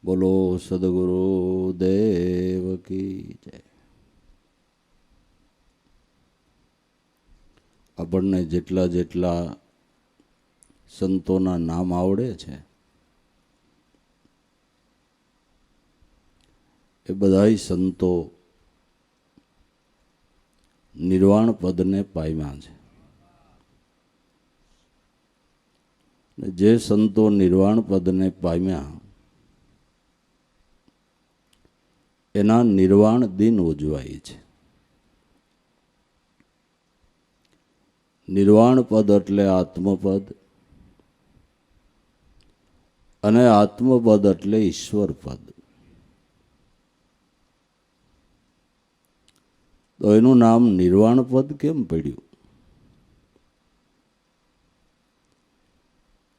બોલો સદગુરુ દેવ કી જય. આપણને જેટલા જેટલા સંતોના નામ આવડે છે એ બધાય સંતો નિર્વાણ પદને પામ્યા છે. જે સંતો નિર્વાણ પદને પામ્યા એના નિર્વાણ દિન ઉજવાય છે. નિર્વાણ પદ એટલે આત્મપદ અને આત્મપદ એટલે ઈશ્વર પદ. તો એનું નામ નિર્વાણ પદ કેમ પડ્યું?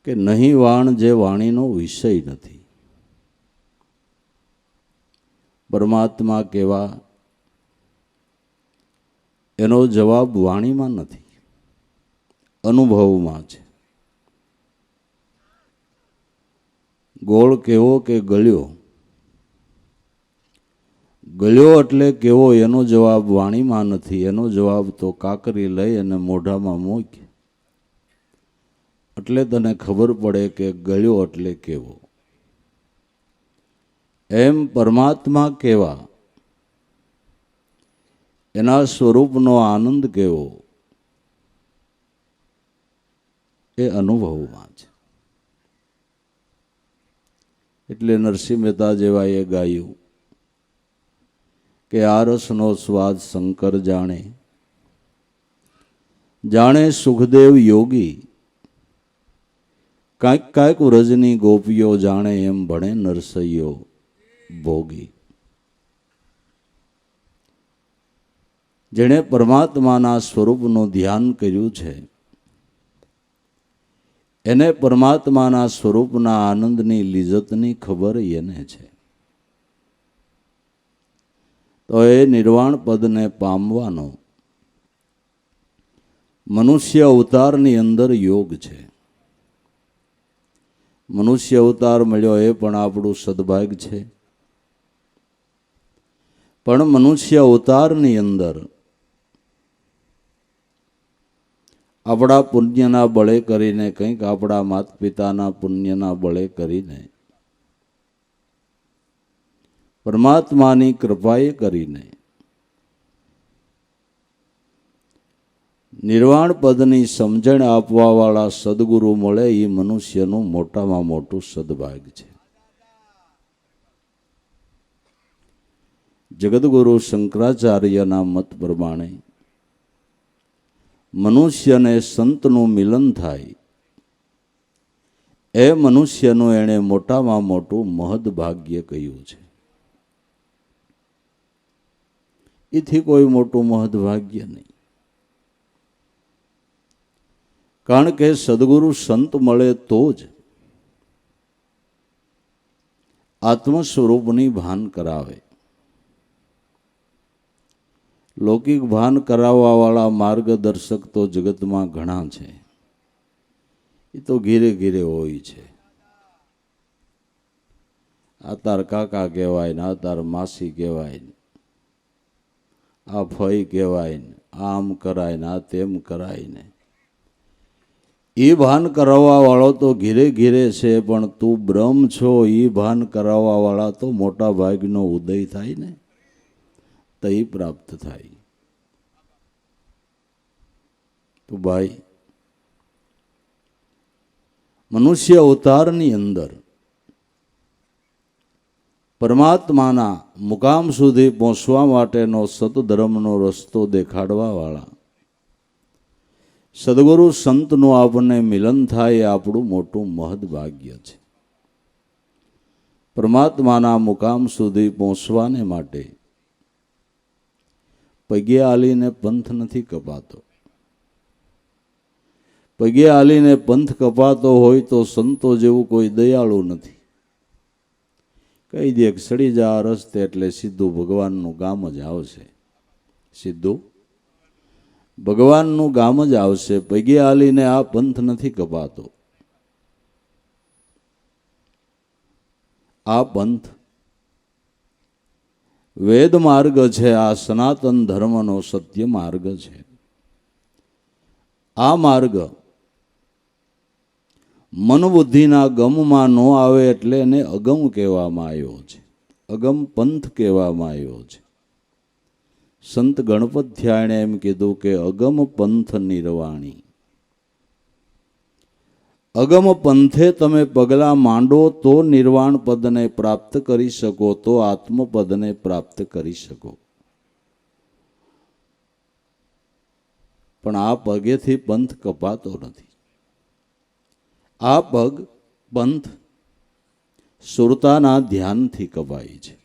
કે નહીં વાણ જે વાણીનો વિષય નથી. પરમાત્મા કેવા એનો જવાબ વાણીમાં નથી, અનુભવમાં છે. ગોળ કેવો કે ગળ્યો, ગળ્યો એટલે કેવો એનો જવાબ વાણીમાં નથી. એનો જવાબ તો કાકરી લઈ અને મોઢામાં મૂક એટલે તને ખબર પડે કે ગળ્યો એટલે કેવો. એમ પરમાત્મા કેવા એના સ્વરૂપનો આનંદ કેવો એ અનુભવમાં છે. એટલે નરસિંહ મહેતા જેવાએ ગાયું કે આ રસનો સ્વાદ શંકર જાણે, જાણે સુખદેવ યોગી, કાંઈક કાંઈક વ્રજની ગોપીઓ જાણે, એમ ભણે નરસૈયો ભોગી. જેણે પરમાત્માના સ્વરૂપનું ધ્યાન કર્યું છે એને પરમાત્માના સ્વરૂપના આનંદની લિજ્જતની ખબર એને છે. તો એ નિર્વાણ પદને પામવાનો મનુષ્ય અવતારની અંદર યોગ છે. મનુષ્ય અવતાર મળ્યો એ પણ આપણું સદભાગ્ય છે. પણ મનુષ્ય અવતારની અંદર આપણા પુણ્યના બળે કરીને, કંઈક આપણા માતા પિતાના પુણ્યના બળે કરીને, પરમાત્માની કૃપાએ કરીને નિર્વાણ પદની સમજણ આપવાવાળા સદગુરુ મળે એ મનુષ્યનું મોટામાં મોટું સદભાગ્ય છે. જગદગુરુ શંકરાચાર્યના મત પ્રમાણે મનુષ્યને સંતનું મિલન થાય એ મનુષ્યનું એણે મોટામાં મોટું મહદભાગ્ય કહ્યું છે. એથી કોઈ મોટું મહદભાગ્ય નહીં. કારણ કે સદગુરુ સંત મળે તો જ આત્મ સ્વરૂપની ભાન કરાવે. લૌકિક ભાન કરાવવા વાળા માર્ગદર્શક તો જગતમાં ઘણા છે. એ તો ઘીરે ઘીરે હોય છે. આ તાર કાકા કહેવાય ને, આ તાર માસી કહેવાય ને, આ ફઈ કહેવાય ને, આમ કરાય ને, આ તેમ કરાય ને. એ ભાન કરાવવા વાળો તો ઘીરે ઘીરે છે, પણ તું બ્રહ્મ છો એ ભાન કરાવવા વાળા તો મોટા ભાગનો ઉદય થાય ને, તો એ પ્રાપ્ત થાય. તો ભાઈ, મનુષ્ય અવતારની અંદર પરમાત્માના મુકામ સુધી પહોંચવા માટેનો સતધર્મનો રસ્તો દેખાડવા વાળા સદગુરુ સંતનું આપણને મિલન થાય એ આપણું મોટું મહદભાગ્ય છે. પરમાત્માના મુકામ સુધી પહોંચવાને માટે પગે હાલીને પંથ નથી કપાતો. પગે હાલીને પંથ કપાતો હોય તો સંતો જેવું કોઈ દયાળુ નથી. કહી દે સડી જા રસ્તે એટલે સીધું ભગવાનનું ગામ જ આવશે. સીધું ભગવાનનું ગામ જ આવશે. પગે હાલીને આ પંથ નથી કપાતો. આ પંથ વેદ માર્ગ છે, આ સનાતન ધર્મનો સત્ય માર્ગ છે. આ માર્ગ મનબુદ્ધિના ગમમાં ન આવે એટલે એને અગમ કહેવામાં આવ્યો છે, અગમ પંથ કહેવામાં આવ્યો છે. સંત ગણપત્યાયણે એમ કીધું કે અગમ પંથ નિર્વાણી. અગમ પંથે તમે પગલાં માંડો તો નિર્વાણ પદને પ્રાપ્ત કરી શકો, તો આત્મપદને પ્રાપ્ત કરી શકો. પણ આ પગેથી પંથ કપાતો નથી. આ પગ પંથ સુરતાના ધ્યાનથી કપાય છે.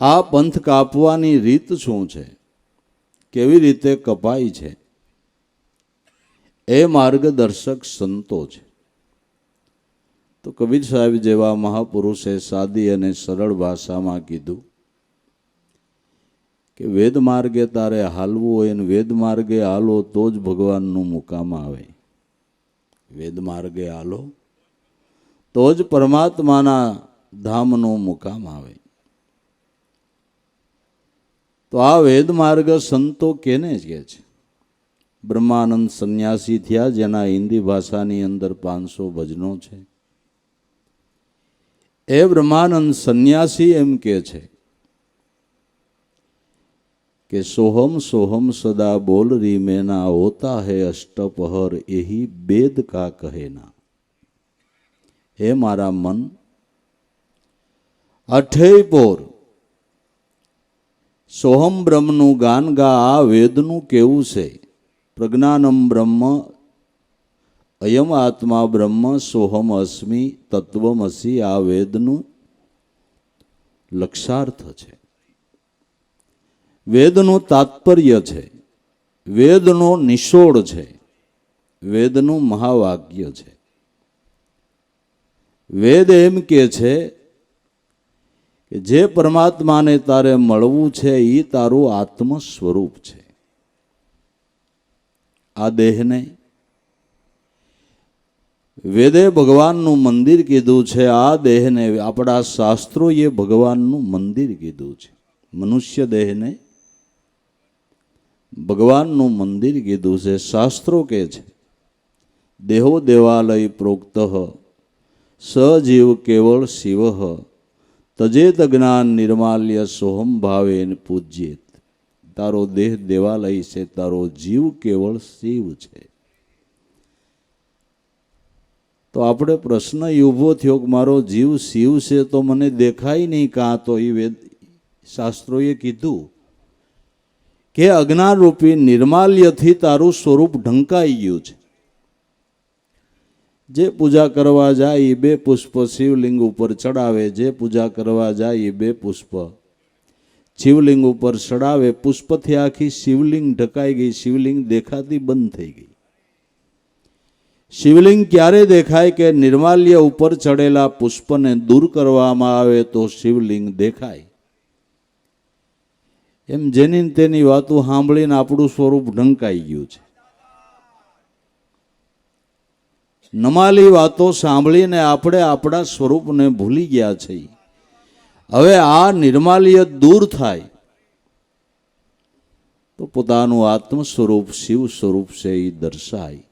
આ પંથ કાપવાની રીત શું છે, કેવી રીતે કપાય છે, એ માર્ગદર્શક સંતો છે. તો કબીર સાહેબ જેવા મહાપુરુષે સાદી અને સરળ ભાષામાં કીધું કે વેદ માર્ગે તારે હાલવું હોય ને વેદ માર્ગે હાલો તો જ ભગવાનનું મુકામ આવે. વેદ માર્ગે હાલો તો જ પરમાત્માના ધામનું મુકામ આવે. તો આ વેદ માર્ગ સંતો કેને કહે છે? બ્રહ્માનંદ સંન્યાસી થયા, જેના હિન્દી ભાષાની અંદર 500 ભજનો છે. એ બ્રહ્માનંદ સંન્યાસી એમ કહે છે કે સોહમ સોહમ સદા બોલ રી મેના હોતા હૈ અષ્ટપહર એહી બેદ કા કહેના. હે મારા મન, અઠેય પોર સોહમ બ્રહ્મનું ગાન ગા. આ વેદનું કેવું છે? પ્રજ્ઞાનમ બ્રહ્મ અયમ આત્મા બ્રહ્મ સોહમ અસ્મિ તત્વમસી. આ વેદનું લક્ષાર્થ છે, વેદનું તાત્પર્ય છે, વેદનો નિશોડ છે, વેદનું મહાવાક્ય છે. વેદ એમ કે છે કે જે પરમાત્માને તારે મળવું છે એ તારું આત્મ સ્વરૂપ છે. આ દેહને વેદે ભગવાનનું મંદિર કીધું છે. આ દેહને આપણા શાસ્ત્રોએ ભગવાનનું મંદિર કીધું છે. મનુષ્ય દેહને ભગવાનનું મંદિર કીધું છે. શાસ્ત્રો કે છે દેહો દેવાલય પ્રોક્ત સજીવ કેવળ શિવ તજેત જ્ઞાન નિર્માલ્ય સોહમ ભાવેન પૂજ્યેત. તારો દેહ દેવાલય છે, તારો જીવ કેવળ શિવ છે. તો આપણે પ્રશ્ન ઊભો થયો કે મારો જીવ શિવ છે તો મને દેખાય નહીં કાં? તો એ વેદ શાસ્ત્રોએ કીધું કે અજ્ઞાનરૂપી નિર્માલ્યથી તારું સ્વરૂપ ઢંકાઈ ગયું છે. જે પૂજા કરવા જાય એ 2 પુષ્પ શિવલિંગ ઉપર ચડાવે, જે પૂજા કરવા જાય એ 2 પુષ્પ શિવલિંગ ઉપર ચડાવે. પુષ્પથી આખી શિવલિંગ ઢકાઈ ગઈ, શિવલિંગ દેખાતી બંધ થઈ ગઈ. શિવલિંગ ક્યારે દેખાય કે નિર્માલ્ય ઉપર ચડેલા પુષ્પને દૂર કરવામાં આવે તો શિવલિંગ દેખાય. એમ જેની તેની વાતો સાંભળીને આપણું સ્વરૂપ ઢંકાઈ ગયું છે. નમાલી વાતો સાંભળીને આપણે આપણા સ્વરૂપને ભૂલી ગયા છીએ. હવે આ નિર્માલ્ય દૂર થાય તો પોતાનું આત્મ સ્વરૂપ શિવ સ્વરૂપ છે એ દર્શાય.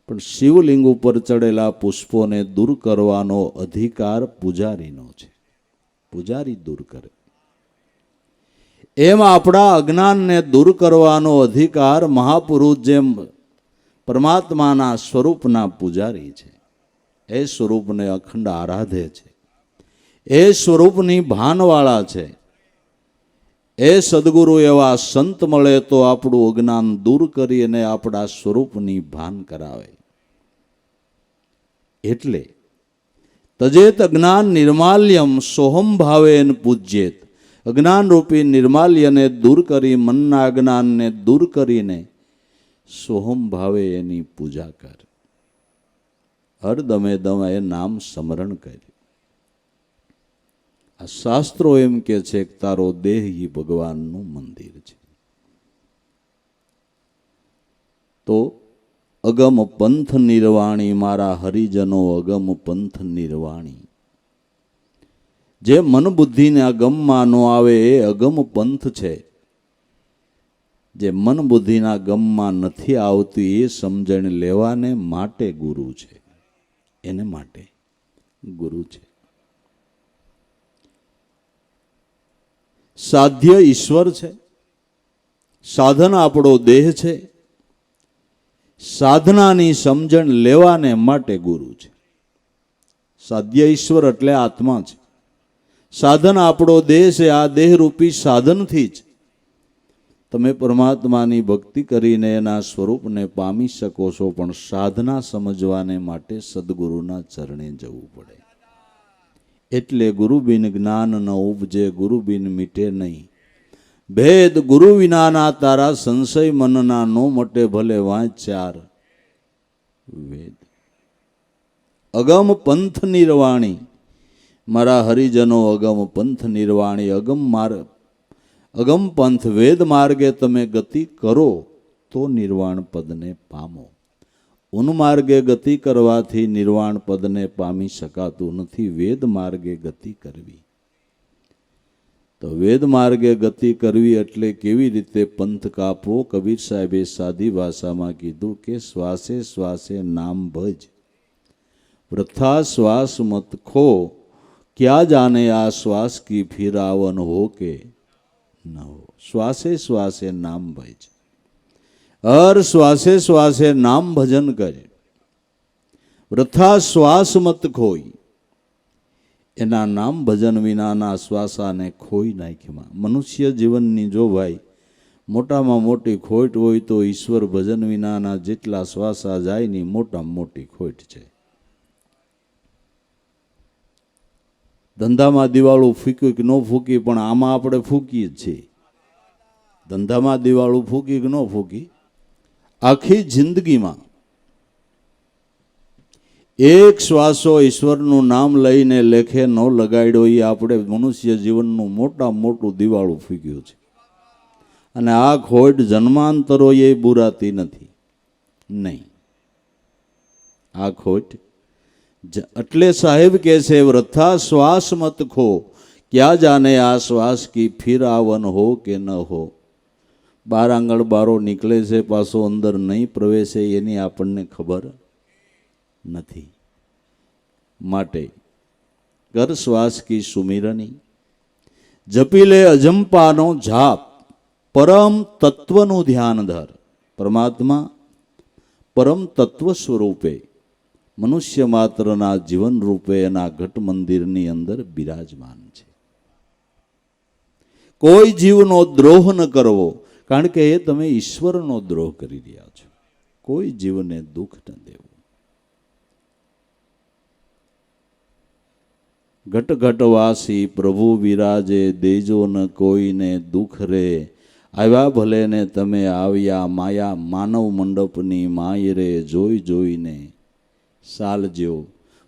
પણ શિવલિંગ ઉપર ચડેલા પુષ્પોને દૂર કરવાનો અધિકાર પૂજારીનો છે. પૂજારી દૂર કરે. એમ આપણા અજ્ઞાનને દૂર કરવાનો અધિકાર મહાપુરુષ જેમ પરમાત્માના સ્વરૂપના પૂજારી છે. એ સ્વરૂપને અખંડ આરાધે છે, એ સ્વરૂપની ભાનવાળા છે. એ સદગુરુ એવા સંત મળે તો આપણું અજ્ઞાન દૂર કરી અને આપણા સ્વરૂપની ભાન કરાવે. એટલે તજેત અજ્ઞાન નિર્માલ્યમ સોહમ ભાવેન પૂજ્યેત. અજ્ઞાનરૂપી નિર્માલ્યને દૂર કરી, મનના અજ્ઞાનને દૂર કરીને સોહમ ભાવે એની પૂજા કર. હરદમે દમ એ નામ સ્મરણ કર. આ શાસ્ત્રો એમ કે છે કે તારો દેહ એ ભગવાનનું મંદિર છે. તો અગમ પંથ નિર્વાણી, મારા હરિજનો અગમ પંથ નિર્વાણી. જે મન બુદ્ધિને આ ગમમાં ન આવે એ અગમ પંથ છે. જે મન બુદ્ધિના ગમમાં નથી આવતી એ સમજણ લેવાને માટે ગુરુ છે. એને માટે ગુરુ છે. સાધ્ય ઈશ્વર છે, સાધન આપણો દેહ છે. સાધનાની સમજણ લેવાને માટે ગુરુ છે. સાધ્ય ઈશ્વર એટલે આત્મા છે. સાધન આપણો દેહ છે. આ દેહરૂપી સાધનથી જ તમે પરમાત્માની ભક્તિ કરીને એના સ્વરૂપને પામી શકો છો. પણ સાધના સમજવાને માટે સદગુરુના ચરણે જવું પડે. એટલે ગુરુ બિન જ્ઞાન ન ઉપજે, ગુરુ બિન મીટે નહીં ભેદ. ગુરુ વિનાના તારા સંશય મનના નો મટે, ભલે વાંચ ચાર વેદ. અગમ પંથ નિર્વાણી, મારા હરિજનો અગમ પંથ નિર્વાણી. અગમ પંથ વેદ માર્ગે તમે ગતિ કરો તો નિર્વાણ પદને પામો. ઉન્માર્ગે ગતિ કરવાથી નિર્વાણ પદને પામી શકાતું નથી. વેદ માર્ગે ગતિ કરવી. તો વેદ માર્ગે ગતિ કરવી એટલે કેવી રીતે પંથ કાપવો? કબીર સાહેબે સાદી ભાષામાં કીધું કે શ્વાસે શ્વાસે નામ ભજ, વૃથા શ્વાસ મત ખો, ક્યાં જાને આ શ્વાસ કી ફિર આવન હો કે ન હો. શ્વાસે શ્વાસે નામ ભજ, હર શ્વાસે શ્વાસે નામ ભજન કરે. વૃથા શ્વાસ મત ખોઈ, એના નામ ભજન વિનાના શ્વાસાને ખોઈ નાખ્યા. મનુષ્ય જીવનની જો ભાઈ મોટામાં મોટી ખોટ હોય તો ઈશ્વર ભજન વિનાના જેટલા શ્વાસા જાય ની મોટામાં મોટી ખોટ છે. ધંધામાં દિવાળું ફૂક્યું કે ન ફૂકી, પણ આમાં આપણે ફૂકીએ જ છીએ. ધંધામાં દિવાળું ફૂકી કે ન ફૂકી, આખી જિંદગીમાં એક શ્વાસો ઈશ્વરનું નામ લઈને લેખે ન લગાડ્યો એ આપણે મનુષ્ય જીવનનું મોટામાં મોટું દિવાળું ફૂક્યું છે. અને આ ખોટ જન્માંતરો એ બુરાતી નથી. નહીં, આ ખોટ એટલે સાહેબ કહે છે વૃથા શ્વાસ મત ખો, ક્યાં જાને આ શ્વાસ કી ફિર આવન હો કે ન હો. બાર આંગળ બારો નીકળે છે, પાછો અંદર નહીં પ્રવેશે એની આપણને ખબર નથી. માટે કર શ્વાસ કી સુમિરની, જપી લે અજંપાનો જાપ, પરમ તત્વનું ધ્યાન ધર. પરમાત્મા પરમ તત્વ સ્વરૂપે મનુષ્ય માત્રના જીવન રૂપે એના ઘટ મંદિરની અંદર બિરાજમાન છે. કોઈ જીવનો દ્રોહ ન કરવો, કારણ કે એ તમે ઈશ્વરનો દ્રોહ કરી રહ્યા છો. કોઈ જીવને દુઃખ ન દેવું. ઘટ ઘટવાસી પ્રભુ વિરાજે, દેજો ન કોઈને દુઃખ રે. આવ્યા ભલે ને તમે આવ્યા, માયા માનવ મંડપની માય રે. જોઈ જોઈને સાલજો,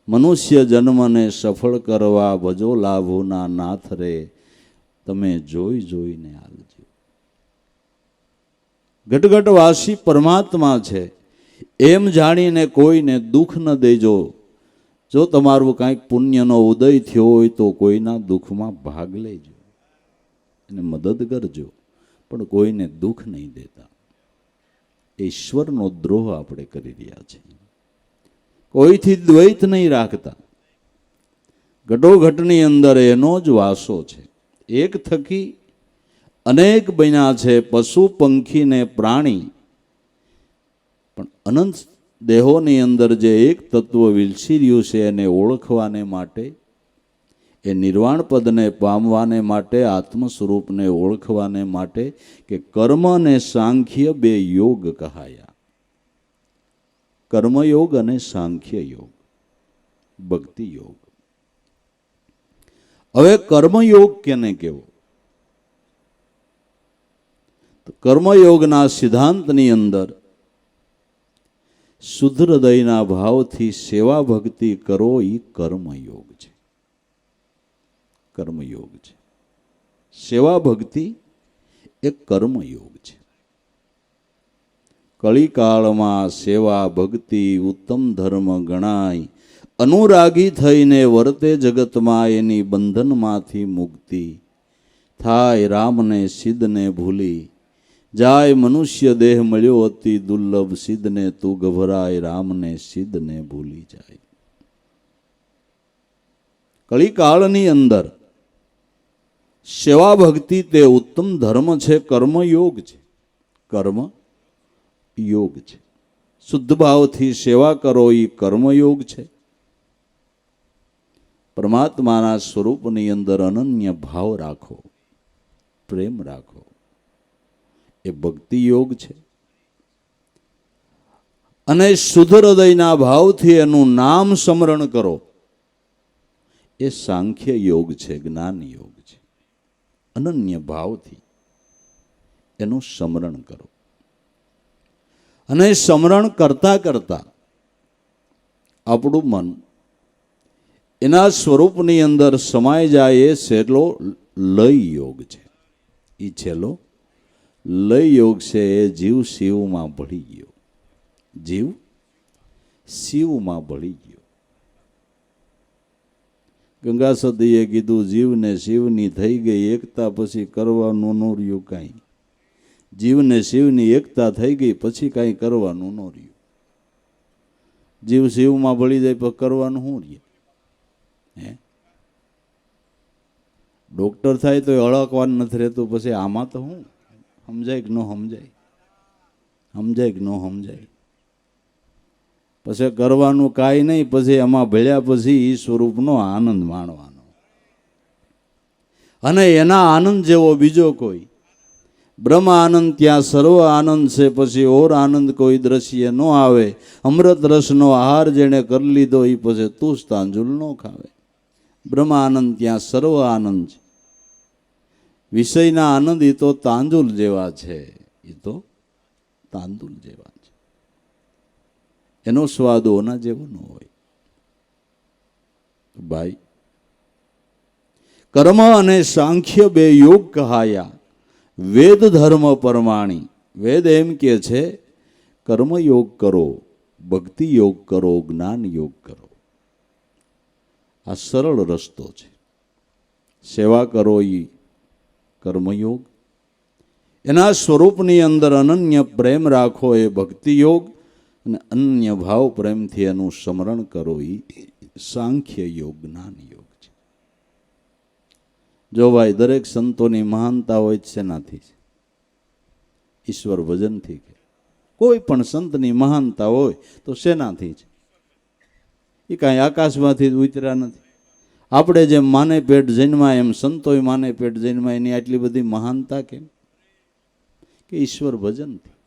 મનુષ્ય જન્મને સફળ કરવા, ભજો લાભોના નાથ રે. તમે જોઈ જોઈને હાલજો. ઘટઘટવાસી પરમાત્મા છે એમ જાણીને કોઈને દુઃખ ન દેજો. જો તમારું કાંઈક પુણ્યનો ઉદય થયો હોય તો કોઈના દુઃખમાં ભાગ લેજો, એને મદદ કરજો, પણ કોઈને દુઃખ નહીં દેતા. ઈશ્વરનો દ્રોહ આપણે કરી રહ્યા છીએ. કોઈથી દ્વૈત નહીં રાખતા. ઘટોઘટની અંદર એનો જ વાસો છે. એક થકી અનેક બન્યા છે, પશુ પંખી ને પ્રાણી. પણ અનંત દેહોની અંદર જે એક તત્વ વિલસી રહ્યું છે એને ઓળખવાને માટે, એ નિર્વાણ પદને પામવાને માટે, આત્મ સ્વરૂપને ઓળખવાને માટે કે કર્મ અને સાંખ્ય બે યોગ કહાયા. કર્મયોગ અને સાંખ્ય યોગ, ભક્તિ યોગ. હવે કર્મયોગ કેને કેવો? તો કર્મયોગના સિદ્ધાંતની અંદર શુદ્ધ હૃદયના ભાવથી સેવા ભક્તિ કરો એ કર્મયોગ છે. કર્મયોગ છે. સેવા ભક્તિ એ કર્મયોગ છે. કળીકાળમાં સેવા ભક્તિ ઉત્તમ ધર્મ ગણાય, અનુરાગી થઈને વર્તે જગતમાં એની બંધનમાંથી મુક્તિ થાય. રામને સિદ્ધને ભૂલી જાય, મનુષ્ય દેહ મળ્યો અતિ દુર્લભ, સિદ્ધને તું ગભરાય, રામને સિદ્ધને ભૂલી જાય. કળીકાળની અંદર સેવા ભક્તિ તે ઉત્તમ ધર્મ છે, કર્મયોગ છે. કર્મ યોગ છે. શુદ્ધ ભાવથી સેવા કરો એ કર્મયોગ છે. પરમાત્માના સ્વરૂપની અંદર અનન્ય ભાવ રાખો, પ્રેમ રાખો, એ ભક્તિ યોગ છે. અને શુદ્ધ હૃદયના ભાવથી એનું નામ સ્મરણ કરો, એ સાંખ્ય યોગ છે, જ્ઞાન યોગ છે. અનન્ય ભાવથી એનું સ્મરણ કરો, અને સ્મરણ કરતા કરતા આપણું મન એના સ્વરૂપની અંદર સમાઈ જાય, એ છેલ્લો લય યોગ છે. એ છેલ્લો લય યોગ છે. એ જીવ શિવમાં ભળી ગયો, જીવ શિવમાં ભળી ગયો. ગંગા સતીએ કીધું, જીવને શિવની થઈ ગઈ એકતા, પછી કરવાનું ન રહ્યું કાંઈ. જીવને શિવની એકતા થઈ ગઈ, પછી કાંઈ કરવાનું ન રહ્યું. જીવ શિવમાં ભળી જાય પણ કરવાનું શું રહે? હે, ડોક્ટર થાય તો અળકવાનું નથી રહેતું, પછી આમાં તો શું સમજાય કે ન સમજાય? સમજાય કે ન સમજાય? પછી કરવાનું કાંઈ નહીં, પછી એમાં ભળ્યા પછી એ સ્વરૂપનો આનંદ માણવાનો. અને એના આનંદ જેવો બીજો કોઈ બ્રહ્મ આનંદ, ત્યાં સર્વ આનંદ છે, પછી ઓર આનંદ કોઈ દ્રશ્ય ન આવે. અમૃત રસનો આહાર જેણે કરી લીધો, એ પછી તું જ તાંજુલ ન ખાવે. બ્રહ્મ આનંદ ત્યાં સર્વ આનંદ છે. વિષયના આનંદ એ તો તાંજુલ જેવા છે, એ તો તાંદુલ જેવા છે. એનો સ્વાદ ઓના જેવો ન હોય. ભાઈ, કર્મ અને સાંખ્ય બે યોગ કહાયા, વેદ ધર્મ પરમાણી. વેદ એમ કે છે કર્મયોગ કરો, ભક્તિ યોગ કરો, જ્ઞાન યોગ કરો. આ સરળ રસ્તો છે. સેવા કરો એ કર્મયોગ, એના સ્વરૂપની અંદર અનન્ય પ્રેમ રાખો એ ભક્તિ યોગ, અને અન્ય ભાવ પ્રેમથી એનું સ્મરણ કરો એ સાંખ્ય યોગ, જ્ઞાન યોગ છે. જો ભાઈ, દરેક સંતોની મહાનતા હોય છે શેનાથી? ઈશ્વર ભજનથી. કોઈ પણ સંતની મહાનતા હોય તો શેનાથી છે? એ કાંઈ આકાશમાંથી જ ઉતર્યા નથી. આપણે જેમ માને પેટ જન્મા, એમ સંતોય માને પેટ જન્મા. એની આટલી બધી મહાનતા કેમ? કે ઈશ્વર ભજનથી.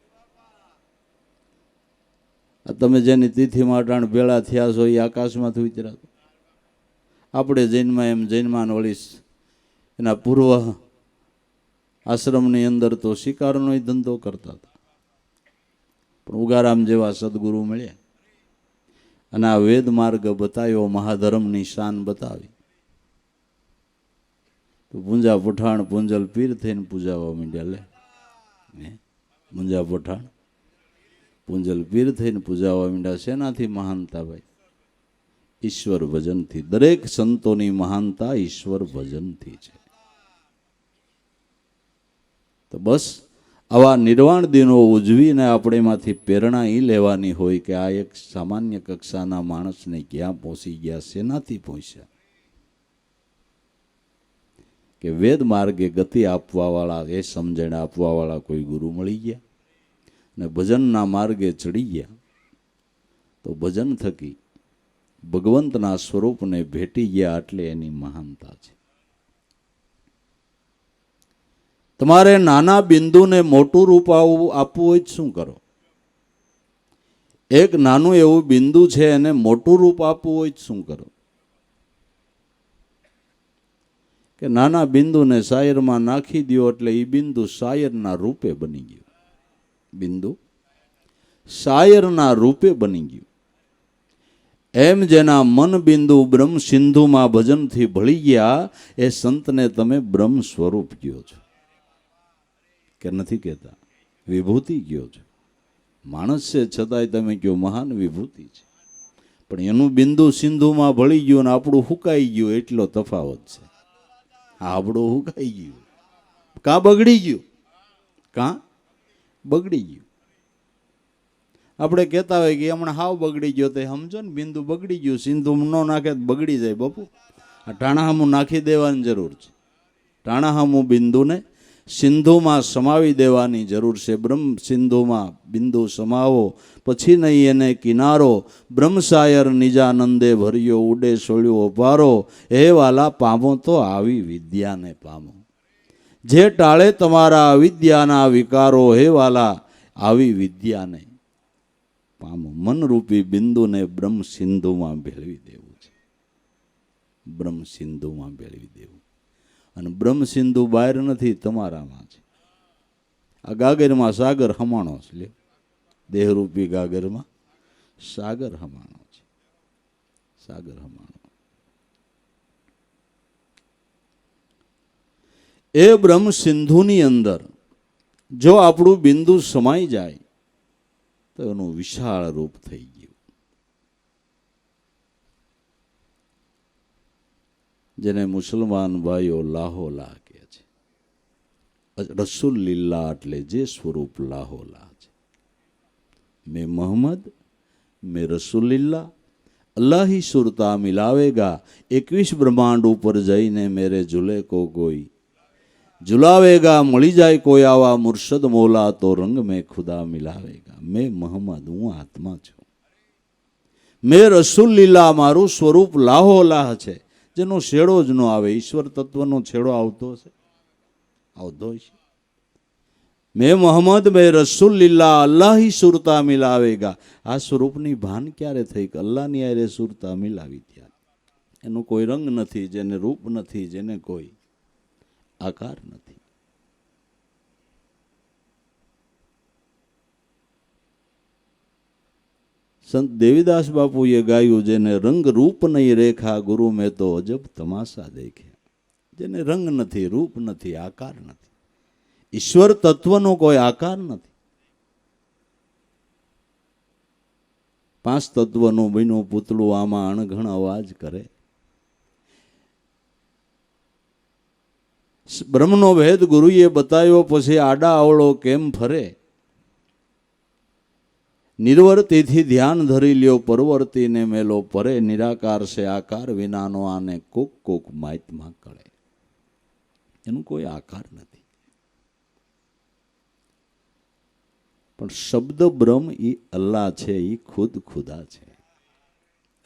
આ તમે જેની તિથિ માટાણ ભેળા થયા છો, એ આકાશમાંથી ઉતર્યા. આપણે જન્મા એમ જન્માન વળી એના પૂર્વ આશ્રમની અંદર તો શિકારનો ધંધો કરતા હતા. પણ ઉગારામ જેવા સદગુરુ મળ્યા અને આ વેદ માર્ગ બતાવ્યો, મહાધર્મની શાન બતાવી, તો પૂંજા પઠાણ પૂંજલ પીર થઈને પૂજાવા માંડ્યા. લે, પૂંજા પઠાણ પૂંજલ પીર થઈને પૂજાવા માંડ્યા. શેનાથી મહાનતા ભાઈ? ઈશ્વર ભજનથી. દરેક સંતોની મહાનતા ઈશ્વર ભજનથી છે. તો બસ આવા નિર્વાણ દિનો ઉજવીને આપણે એમાંથી પ્રેરણા એ લેવાની હોય કે આ એક સામાન્ય કક્ષાના માણસને ક્યાં પહોંચી ગયા, શેનાથી પહોંચ્યા? કે વેદ માર્ગે ગતિ આપવાવાળા, એ સમજણ આપવાવાળા કોઈ ગુરુ મળી ગયા, અને ભજનના માર્ગે ચડી ગયા, તો ભજન થકી ભગવંતના સ્વરૂપને ભેટી ગયા. એટલે એની મહાનતા છે. તમારે નાના બિંદુને મોટું રૂપ આપવું હોય શું કરો? એક નાનું એવું બિંદુ છે, એને મોટું રૂપ આપવું હોય શું કરો? કે નાના બિંદુને શાયરમાં નાખી દો, એટલે એ બિંદુ શાયરના રૂપે બની ગયું. બિંદુ શાયરના રૂપે બની ગયું. એમ જેના મન બિંદુ બ્રહ્મ સિંધુમાં ભજનથી ભળી ગયા, એ સંતને તમે બ્રહ્મ સ્વરૂપ કહો છો કે નથી કહેતા? વિભૂતિ કહો છો. માણસ છે છતાંય તમે કહો મહાન વિભૂતિ છે, પણ એનું બિંદુ સિંધુમાં ભળી ગયું ને આપણું હુકાઈ ગયું, એટલો તફાવત છે. આપણું હુકાઈ ગયું, કાં બગડી ગયું, કાં બગડી ગયું. આપણે કહેતા હોય કે હમણાં હાવ બગડી ગયો, તો સમજો ને બિંદુ બગડી ગયું. સિંધુ ન નાખે તો બગડી જાય બાપુ. આ ટાણાહામું નાખી દેવાની જરૂર છે. ટાણાહામું બિંદુને સિંધુમાં સમાવી દેવાની જરૂર છે. બ્રહ્મ સિંધુમાં બિંદુ સમાવો, પછી નહીં એને કિનારો. બ્રહ્મસાયર નિજાનંદે ભર્યો, ઉડે સોળ્યો પારો. હે વાલા પામો તો આવી વિદ્યાને પામો. જે ટાળે તમારા અવિદ્યાના વિકારો, હે વાલા આવી વિદ્યાને પામો. મનરૂપી બિંદુને બ્રહ્મ સિંધુમાં ભેળવી દેવું છે. બ્રહ્મ સિંધુમાં ભેળવી દેવું. અને બ્રહ્મ સિંધુ બહાર નથી, તમારામાં છે. આ ગાગરમાં સાગર હમાણો છે. લ્યો, દેહરૂપી ગાગરમાં સાગર હમાણો છે. સાગર હમાણો. એ બ્રહ્મ સિંધુની અંદર જો આપણું બિંદુ સમાઈ જાય તો એનું વિશાળ રૂપ થઈ ગયું. જેને મુસલમાન ભાઈઓ લાહોલા કહે છે. રસૂલ લીલા એટલે જે સ્વરૂપ લાહોલા છે. મેં મોહમ્મદ મેં રસૂલિલ્લા, અલ્લાહ ही સુરતા મિલાવેગા. 21 બ્રહ્માંડ ઉપર જઈને મેરે ઝૂલે કો કોઈ ઝુલાવેગા. મળી જાય કોઈ આવા મુર્શદ મોલા તો રંગ મેં ખુદા મિલાવેગા. મેં મોહમ્મદ, હું આત્મા છું. મેં રસૂલિલ્લા, મારું સ્વરૂપ લાહોલાહ છે, જેનો છેડો જ ન આવે. ઈશ્વર તત્વનો છેડો આવતો હશે? આવતો છે. મેં મોહમ્મદ મેં રસૂલિલ્લા, અલ્લાહ ही સુરતા મિલાવેગા. આ સ્વરૂપની ભાન ક્યારે થઈ કે અલ્લાહની આરે સુરતા મિલાવી ત્યારે? એનો કોઈ રંગ નથી, જેને રૂપ નથી, જેને કોઈ આકાર નથી. સંત દેવીદાસ બાપુએ ગાયું, જેને રંગ રૂપ નહીં રેખા, ગુરુ મેં તો અજબ તમાશા દેખ્યા. જેને રંગ નથી, રૂપ નથી, આકાર નથી. ઈશ્વર તત્વનો કોઈ આકાર નથી. 5 તત્વનું બન્યું પૂતળું, આમાં અણઘણ અવાજ કરે. બ્રહ્મનો ભેદ ગુરુએ બતાવ્યો, પછી આડા અવળો કેમ ફરે. નિર્વર્તિથી ધ્યાન ધરી લ્યો, પરવર્તીને મેલો પરે. નિરાકાર છે આકાર વિનાનો, આને કોક કોક માહિતમાં કળે. એનું કોઈ આકાર નથી. પણ શબ્દ બ્રહ્મ એ અલ્લાહ છે, એ ખુદ ખુદા છે.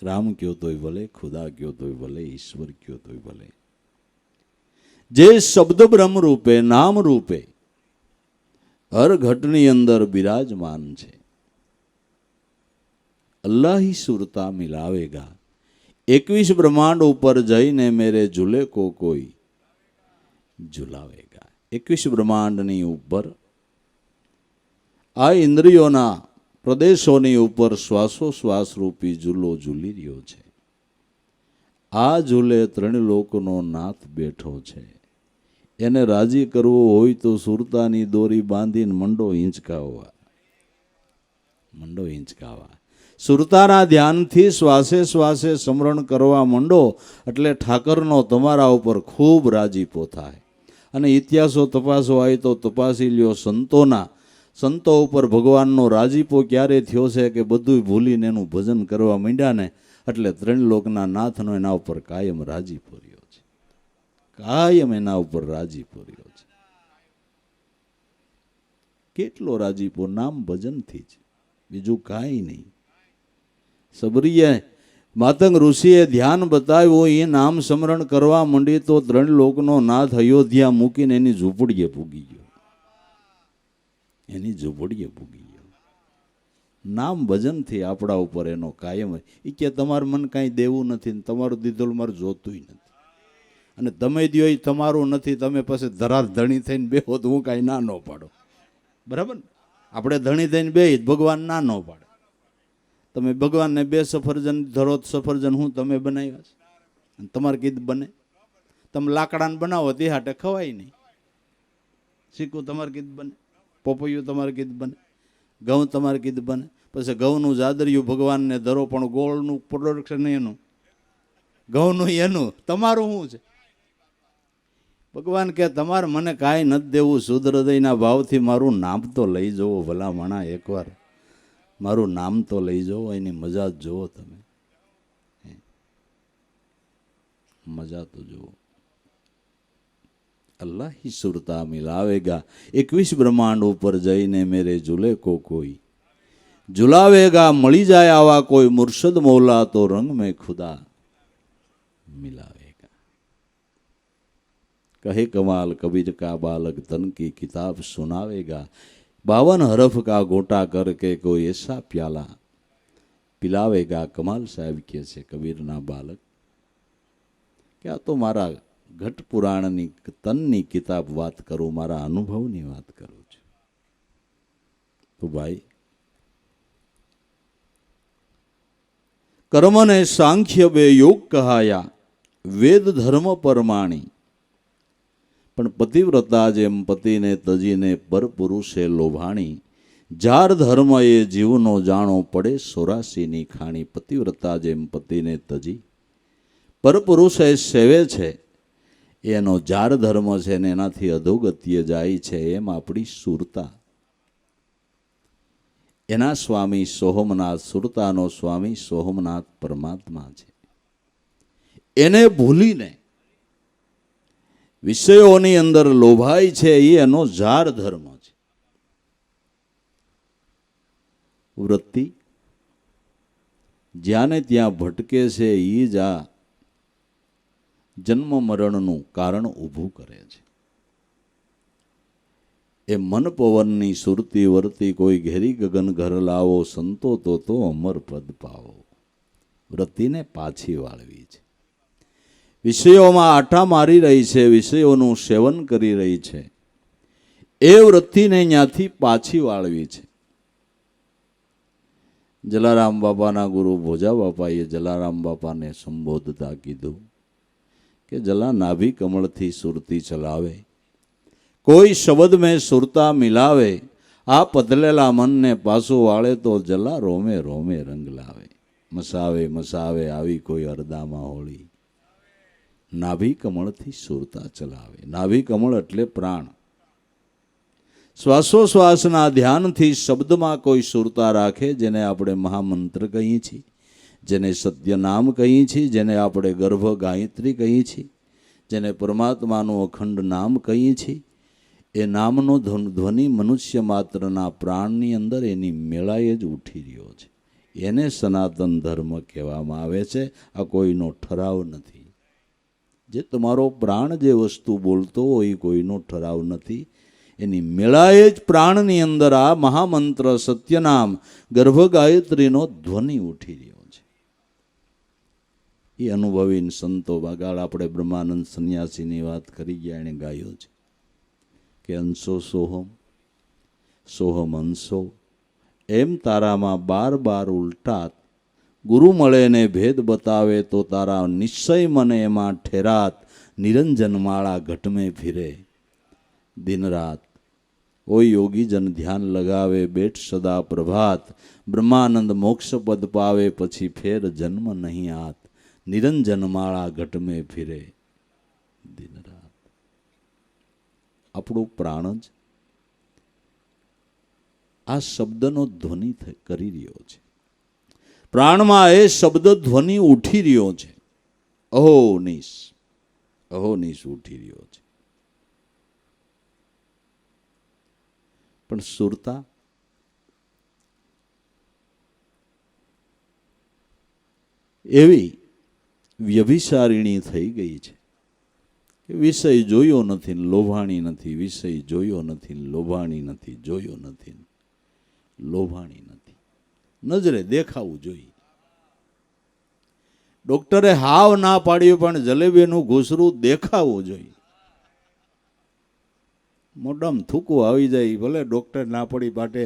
રામ કયો તોય ભલે, ખુદા કયો તોય ભલે, ઈશ્વર કયો તોય ભલે. જે શબ્દ બ્રહ્મ રૂપે, નામ રૂપે હર ઘટની અંદર બિરાજમાન છે. અલ્લાહ ही સુરતા મિલાવેગા. 21 બ્રહ્માંડ ઉપર જઈને મેરે ઝૂલે કો કોઈ ઝુલાવેગા. 21 બ્રહ્માંડની ઉપર, આ ઇન્દ્રિયોના પ્રદેશોની ઉપર શ્વાસોશ્વાસ રૂપી ઝૂલો ઝૂલી રહ્યો છે. આ ઝૂલે 3 લોકનો નાથ બેઠો છે. એને રાજી કરવો હોય તો સુરતાની દોરી બાંધીને મંડો હિંચકાવવા. મંડો હિંચકાવવા. સુરતાના ધ્યાનથી શ્વાસે શ્વાસે સ્મરણ કરવા માંડો, એટલે ઠાકરનો તમારા ઉપર ખૂબ રાજીપો થાય. અને ઇતિહાસો તપાસો હોય તો તપાસી લ્યો, સંતો ઉપર ભગવાનનો રાજીપો ક્યારે થયો છે કે બધું ભૂલીને એનું ભજન કરવા માંડ્યા ને, એટલે 3 લોકના નાથનો એના ઉપર કાયમ રાજીપો રહ્યો છે. કાયમ એના ઉપર રાજીપો રહ્યો છે. કેટલો રાજીપો? નામ ભજનથી જ, બીજું કાંઈ નહીં. સબરીએ માતંગ ઋષિએ ધ્યાન બતાવ્યું, એ નામ સ્મરણ કરવા માંડી તો 3 લોકનો નાથ અયોધ્યા મૂકીને એની ઝૂંપડીએ પૂગી ગયો. એની ઝૂંપડીએ પૂગી ગયો. નામ ભજનથી આપણા ઉપર એનો કાયમ. એ કે તમારું મન કાંઈ દેવું નથી, તમારું દીધેલું મારું જોતું નથી, અને તમે દો એ તમારું નથી. તમે પછી ધરાર ધણી થઈને બેહો તો હું કાંઈ ના ન પાડો. બરાબર? આપણે ધણી થઈને બે ભગવાન ના ન પાડે. તમે ભગવાનને 2 સફરજન ધરો, સફરજન હું તમે બનાવ્યા છે, અને તમારે કીધ બને. તમે લાકડાને બનાવો તે હાટે ખવાય નહીં. શીખું તમારે કીધ બને, પોપૈયું તમારે કીધ બને. ઘઉં તમારે કીધું બને, પછી ઘઉંનું જાદરિયું ભગવાનને ધરો, પણ ગોળનું પ્રોડક્શન એનું, ઘઉંનું એનું, તમારું શું છે? ભગવાન કે તમારે મને કાંઈ નથી દેવું, શુદ્ધ હૃદયના ભાવથી મારું નામ તો લઈ જવો ભલા માણા, એકવાર મારું નામ તો લઈ જવો, એની મજા જ જુઓ તમે, મજા તો જુઓ. अल्लाह ही सुरता मिलावेगा 21 ब्रह्मांड ऊपर जईने मेरे झूले को कोई झुलावेगा, मળી જાય આવા કોઈ मुर्शद मौला तो रंग में खुदा मिलावेगा. कहे कमाल कबीर का बालक तन की किताब सुनावेगा, 52 हरफ का गोटा करके कोई ऐसा प्याला पिलावेगा. कमाल साहब કહે છે કબીરના બાલક કે આ તો મારા ઘટ પુરાણની તનની કિતાબ વાત કરું, મારા અનુભવની વાત કરું છું. તો ભાઈ, કર્મને સાંખ્ય બે યોગ કહાયા, વેદ ધર્મ પરમાણી. પણ પતિવ્રતા જેમ પતિને તજીને પરપુરુષે લોભાણી, જાર ધર્મ એ જીવનો જાણો પડે 84ની ખાણી. પતિવ્રતા જેમ પતિને તજી પરપુરુષ એ સેવે છે, એનો જાર ધર્મ છે ને એનાથી અધોગત્ય જાય છે. એમ આપણી સુરતા, એના સ્વામી સોહમનાથ, સુરતાનો સ્વામી સોહમનાથ પરમાત્મા છે. એને ભૂલીને વિષયોની અંદર લોભાય છે, એ એનો જાર ધર્મ છે. વૃત્તિ જ્યાં ને ત્યાં ભટકે છે, એ જ આ જન્મ મરણનું કારણ ઊભું કરે છે. એ મન પવનની સુરતી વર્તી, કોઈ ઘેરી ગગન ઘર લાવો, સંતો તો અમર પદ પાવો. વૃત્તિને પાછી વાળવી છે. વિષયોમાં આટા મારી રહી છે, વિષયોનું સેવન કરી રહી છે, એ વૃત્તિને ત્યાંથી પાછી વાળવી છે. જલારામ બાપાના ગુરુ ભોજા બાપાએ જલારામ બાપાને સંબોધતા કીધું કે જલા નાભી કમળથી સુરતી ચલાવે, કોઈ શબ્દ મેં સુરતા મિલાવે, આ પતલેલા મનને પાછું વાળે તો જલા રોમે રોમે રંગ લાવે. મસાવે મસાવે આવી કોઈ અરદામાં હોળી, નાભી કમળથી સુરતા ચલાવે. નાભી કમળ એટલે પ્રાણ. શ્વાસોશ્વાસના ધ્યાનથી શબ્દમાં કોઈ સુરતા રાખે, જેને આપણે મહામંત્ર કહીએ છીએ, જેને સત્ય નામ કહીએ છીએ, જેને આપણે ગર્ભ ગાયત્રી કહીએ છીએ, જેને પરમાત્માનું અખંડ નામ કહીએ છીએ, એ નામનો ધ્વનિ મનુષ્ય માત્રના પ્રાણની અંદર એની મેળાએ જ ઉઠી રહ્યો છે. એને સનાતન ધર્મ કહેવામાં આવે છે. આ કોઈનો ઠરાવ નથી. જે તમારો પ્રાણ જે વસ્તુ બોલતો હોય એ કોઈનો ઠરાવ નથી. એની મેળાએ જ પ્રાણની અંદર આ મહામંત્ર સત્યનામ ગર્ભ ગાયત્રીનો ધ્વનિ ઉઠી રહ્યો છે. એ અનુભવીને સંતો બગાડ, આપણે બ્રહ્માનંદ સંન્યાસીની વાત કરી ગયા, એણે ગાયો છે કે અંશો સોહમ સોહમ અંશો, એમ તારામાં 12 ઉલટાત. ગુરુ મળે ને ભેદ બતાવે તો તારા નિશ્ચય મને એમાં ઠેરાત. નિરંજન માળા ઘટમે ફિરે દિન રાત, કોઈ યોગી જન ધ્યાન લગાવે બેઠ સદા પ્રભાત. બ્રહ્માનંદ મોક્ષ પદ પાવે પછી ફેર જન્મ નહીં આત. નિરંજન માળા ઘટમે ફિરે દિન રાત. આપણું પ્રાણ જ આ શબ્દનો ધ્વનિ કરી રહ્યો છે. પ્રાણમાં એ શબ્દ ધ્વનિ ઉઠી રહ્યો છે. અહોનિશ અહોનિશ ઉઠી રહ્યો છે. પણ સુરતા એવી વ્યભિચારિણી થઈ ગઈ છે કે વિષય જોયો નથી, લોભાણી નથી. વિષય જોયો નથી, લોભાણી નથી. જોયો નથી, લોભાણી નથી. નજરે દેખાવું જોઈએ. ડોક્ટરે હાવ ના પાડ્યું, પણ જલેબીનું ઘૂસરું દેખાવું જોઈએ. મોઢામાં થૂકવું આવી જાય, ભલે ડોક્ટર ના પડી પાટે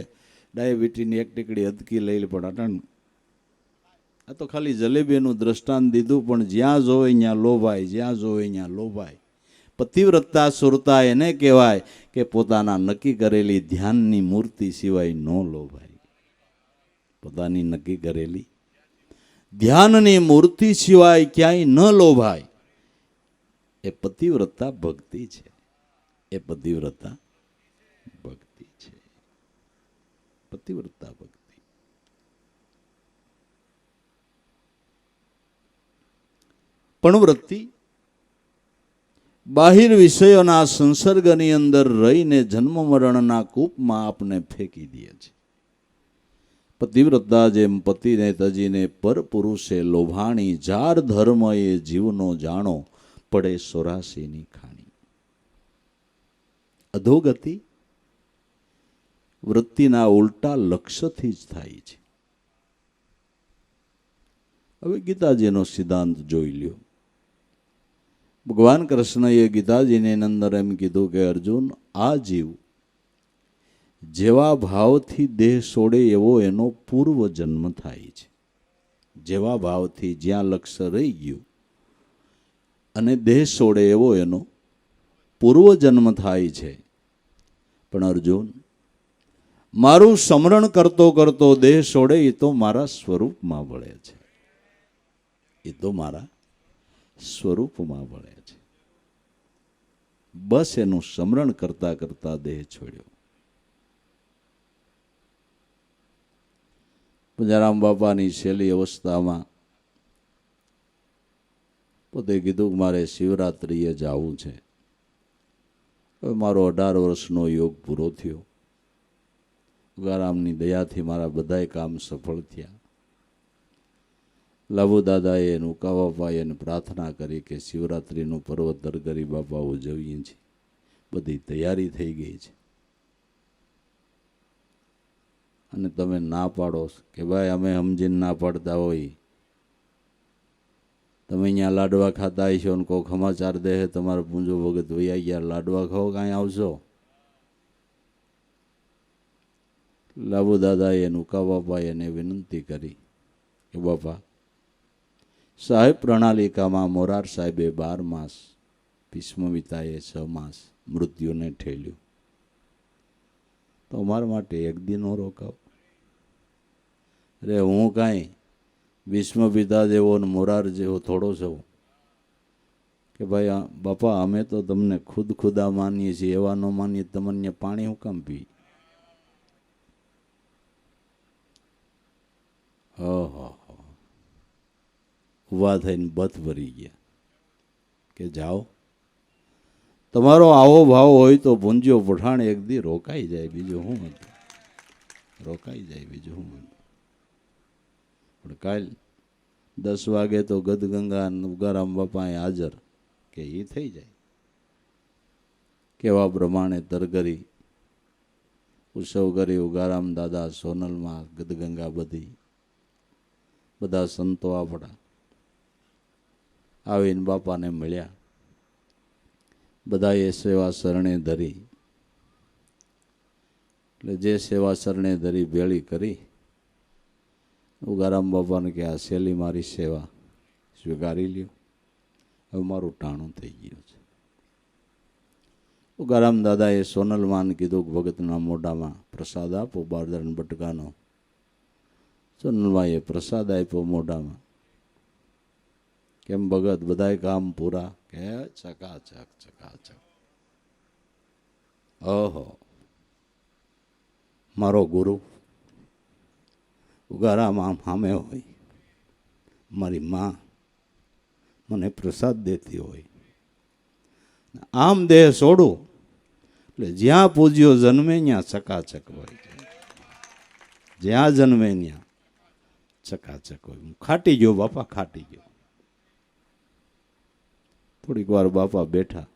ડાયાબિટીસની એક ટીકડી અદકી લઈ લે, પણ અટણ આ તો ખાલી જલેબીનું દ્રષ્ટાંત દીધું. પણ જ્યાં જોવે ત્યાં લોભાય, જ્યાં જોવે ત્યાં લોભાય. પતિવ્રતા સુરતા એને કહેવાય કે પોતાના નક્કી કરેલી ધ્યાનની મૂર્તિ સિવાય ન લોભાય. પોતાની નક્કી કરેલી ધ્યાનની મૂર્તિ સિવાય ક્યાંય ન લોભાય. એ પતિવ્રતા ભક્તિ છે. એ પતિવ્રતા ભક્તિ છે. પતિવ્રતા ભક્તિ. પણ વૃત્તિ બાહિર વિષયોના સંસર્ગની અંદર રહીને જન્મ મરણના કૂપમાં આપને ફેંકી દે છે. પતિવ્રતા જેમ પતિને તજીને પર પુરુષે લોભાણી, જાર ધર્મ એ જીવનો જાણો, પડે 84ની ખાણી. અધોગતિ વૃત્તિના ઉલટા લક્ષ્યથી જ થાય છે. હવે ગીતાજીનો સિદ્ધાંત જોઈ લ્યો. ભગવાન કૃષ્ણએ ગીતાજીની અંદર એમ કીધું કે અર્જુન, આ જીવ જેવા ભાવથી દેહ છોડે એવો એનો પૂર્વ જન્મ થાય છે. જેવા ભાવથી જ્યાં લક્ષ્ય રહી ગયું અને દેહ છોડે એવો એનો પૂર્વ જન્મ થાય છે. પણ અર્જુન, મારું સ્મરણ કરતો કરતો દેહ છોડે એ તો મારા સ્વરૂપમાં ભળે છે. એ તો મારા સ્વરૂપમાં ભળે છે. બસ એનું સ્મરણ કરતા કરતા દેહ છોડ્યો. પૂજારામ બાપાની છેલ્લી અવસ્થામાં પોતે કીધું કે મારે શિવરાત્રિએ જવું છે. હવે મારો 18 વર્ષનો યોગ પૂરો થયો. ઉગારામની દયાથી મારા બધાય કામ સફળ થયા. લાભુ દાદાએ એનું કાવાપાએ એને પ્રાર્થના કરી કે શિવરાત્રિનું પર્વ તરગરી બાપા ઉજવીએ છીએ. બધી તૈયારી થઈ ગઈ છે અને તમે ના પાડો કે ભાઈ અમે સમજીને ના પાડતા હોય. તમે અહીંયા લાડવા ખાતા હશો ને કોઈ સમાચાર દે તમારે પૂંજો ભગત વૈયા ગયા, લાડવા ખાઓ કાંઈ આવશો. લાભુ દાદાએ એનું કાવાપાએ એને વિનંતી કરી કે બાપા, સાહેબ પ્રણાલિકામાં મોરાર સાહેબે 12 માસ, ભીષ્મપિતાએ 6 માસ મૃત્યુને ઠેલ્યું. તો અમારા માટે એક દિન રોકાવ. અરે હું કાંઈ ભીષ્મપિતા જેવો ને મોરાર જેવો થોડો છું કે ભાઈ બાપા અમે તો તમને ખુદા માનીએ છીએ. એવા ન માનીએ તમને પાણી હું કામ પી. ઉભા થઈને બથ ભરી ગયા કે જાઓ, તમારો આવો ભાવ હોય તો ભૂંજ્યો પઠાણ એક દી રોકાઈ જાય, બીજું શું હતું. રોકાઈ જાય, બીજું શું હતું. પણ કાલ 10 વાગે તો ગદગંગા ઉગારામ બાપા હાજર કે એ થઈ જાય. કેવા પ્રમાણે તરગરી ઉત્સવ કરી ઉગારામ દાદા સોનલમાં ગદગંગા બધી બધા સંતો આપણા આવીને બાપાને મળ્યા. બધાએ સેવા શરણે ધરી. એટલે જે સેવા શરણે ધરી ભેળી કરી ઉગારામ બાપાને કે આ છેલ્લી મારી સેવા સ્વીકારી લ્યો, હવે મારું ટાણું થઈ ગયું છે. ઉગારામ દાદાએ સોનલમાને કીધું કે ભગતના મોઢામાં પ્રસાદ આપો, બારદાન બટકાનો. સોનલમાએ પ્રસાદ આપ્યો મોઢામાં. કેમ ભગત, બધાય કામ પૂરા? કે ચકાચક ચકાચક. ઓહો, મારો ગુરુ ઉગારામ આમ સામે હોય, મારી માં મને પ્રસાદ દેતી હોય, આમ દેહ છોડું એટલે જ્યાં પૂજ્યો જન્મે ત્યાં ચકાચક હોય. જ્યાં જન્મે ત્યાં ચકાચક હોય. હું ખાટી ગયો બાપા, ખાટી ગયો. થોડીક વાર બાપા બેઠા.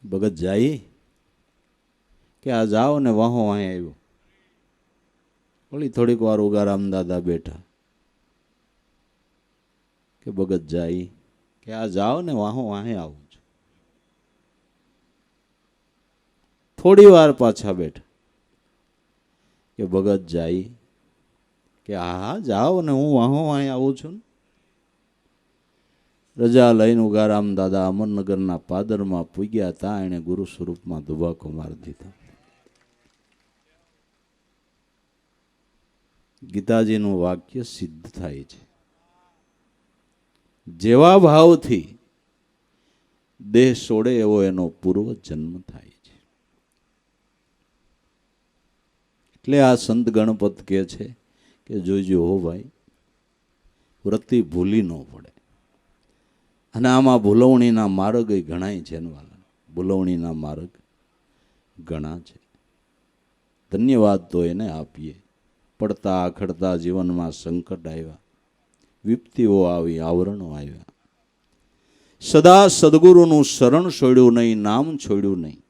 ભગત જાય કે આ જાઓ ને વાહો અહીં આવ્યો. વળી થોડીક વાર ઉગારામ દાદા બેઠા કે ભગત જાય કે આ જાઓ ને વાહો અહીં આવું છું. થોડી વાર પાછા બેઠા કે ભગત જાય કે હા જાઓ ને હું વાહો અહીં આવું છું. રજા લઈને ઉગારામ દાદા અમરનગરના પાદરમાં પૂગ્યા હતા. એણે ગુરુ સ્વરૂપમાં દુબાકો મારી દીધો. ગીતાજીનું વાક્ય સિદ્ધ થાય છે, જેવા ભાવથી દેહ છોડે એવો એનો પૂર્વ જન્મ થાય છે. એટલે આ સંત ગણપત કહે છે કે જોઈજો હો ભાઈ, વૃત્તિ ભૂલી ન પડે. અને આમાં ભૂલવણીના માર્ગ ઘણાય છે, ભૂલવણીના માર્ગ ઘણા છે. ધન્યવાદ તો એને આપીએ. પડતા આખડતા જીવનમાં સંકટ આવ્યા, વિપત્તિઓ આવી, આવરણો આવ્યા, સદા સદગુરુનું શરણ છોડ્યું નહીં, નામ છોડ્યું નહીં,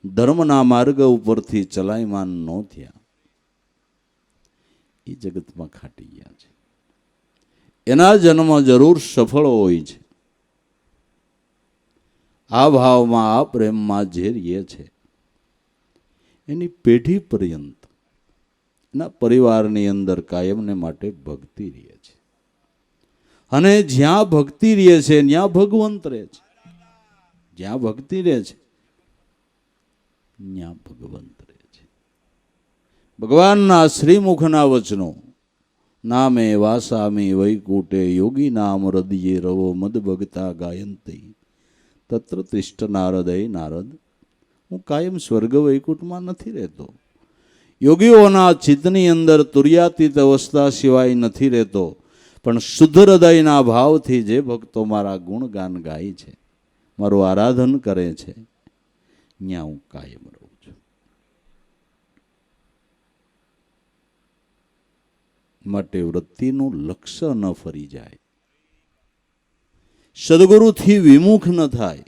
ધર્મના માર્ગ ઉપરથી ચલાયમાન ન થયા, એ જગતમાં ખાટી ગયા છે. એના જન્મ જરૂર સફળ હોય છે. આ ભાવમાં, આ પ્રેમમાં જે રહે છે એની પેઢી પર્યંત એના પરિવારની અંદર કાયમને માટે ભક્તિ રહે છે. અને જ્યાં ભક્તિ રહે છે ત્યાં ભગવંત રહે છે. જ્યાં ભક્તિ રહે છે ત્યાં ભગવંત રહે છે. ભગવાનના શ્રીમુખના વચનો, નામે વાસામી વૈકુટે યોગી નામ હૃદયે રવો મદ ભગતા ગાયંતી તત્ર તિષ્ઠ નારદય નારદ. હું કાયમ સ્વર્ગ વૈકુંઠમાં નથી રહેતો, યોગીઓના ચિત્તની અંદર તુર્યાતીત અવસ્થા સિવાય નથી રહેતો, પણ શુદ્ધ હૃદયના ભાવથી જે ભક્તો મારા ગુણગાન ગાય છે, મારું આરાધન કરે છે, ત્યાં હું કાયમ રહું છું. માટે વૃત્તિનું લક્ષ્ય ન ફરી જાય, સદગુરુથી વિમુખ ન થાય.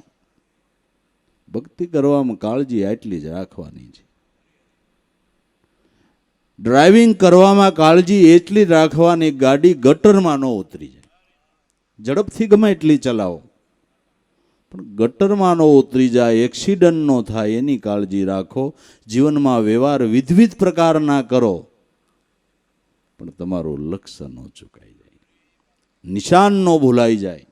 ભક્તિ કરવામાં કાળજી આટલી જ રાખવાની છે. ડ્રાઇવિંગ કરવામાં કાળજી એટલી જ રાખવાની, ગાડી ગટરમાં ન ઉતરી જાય. ઝડપથી ગમે એટલી ચલાવો, પણ ગટરમાં ન ઉતરી જાય, એક્સિડન્ટ ન થાય, એની કાળજી રાખો. જીવનમાં વ્યવહાર વિવિધ પ્રકારના કરો, પણ તમારું લક્ષ્ય ન ચૂકાઈ જાય, નિશાન ન ભૂલાઈ જાય,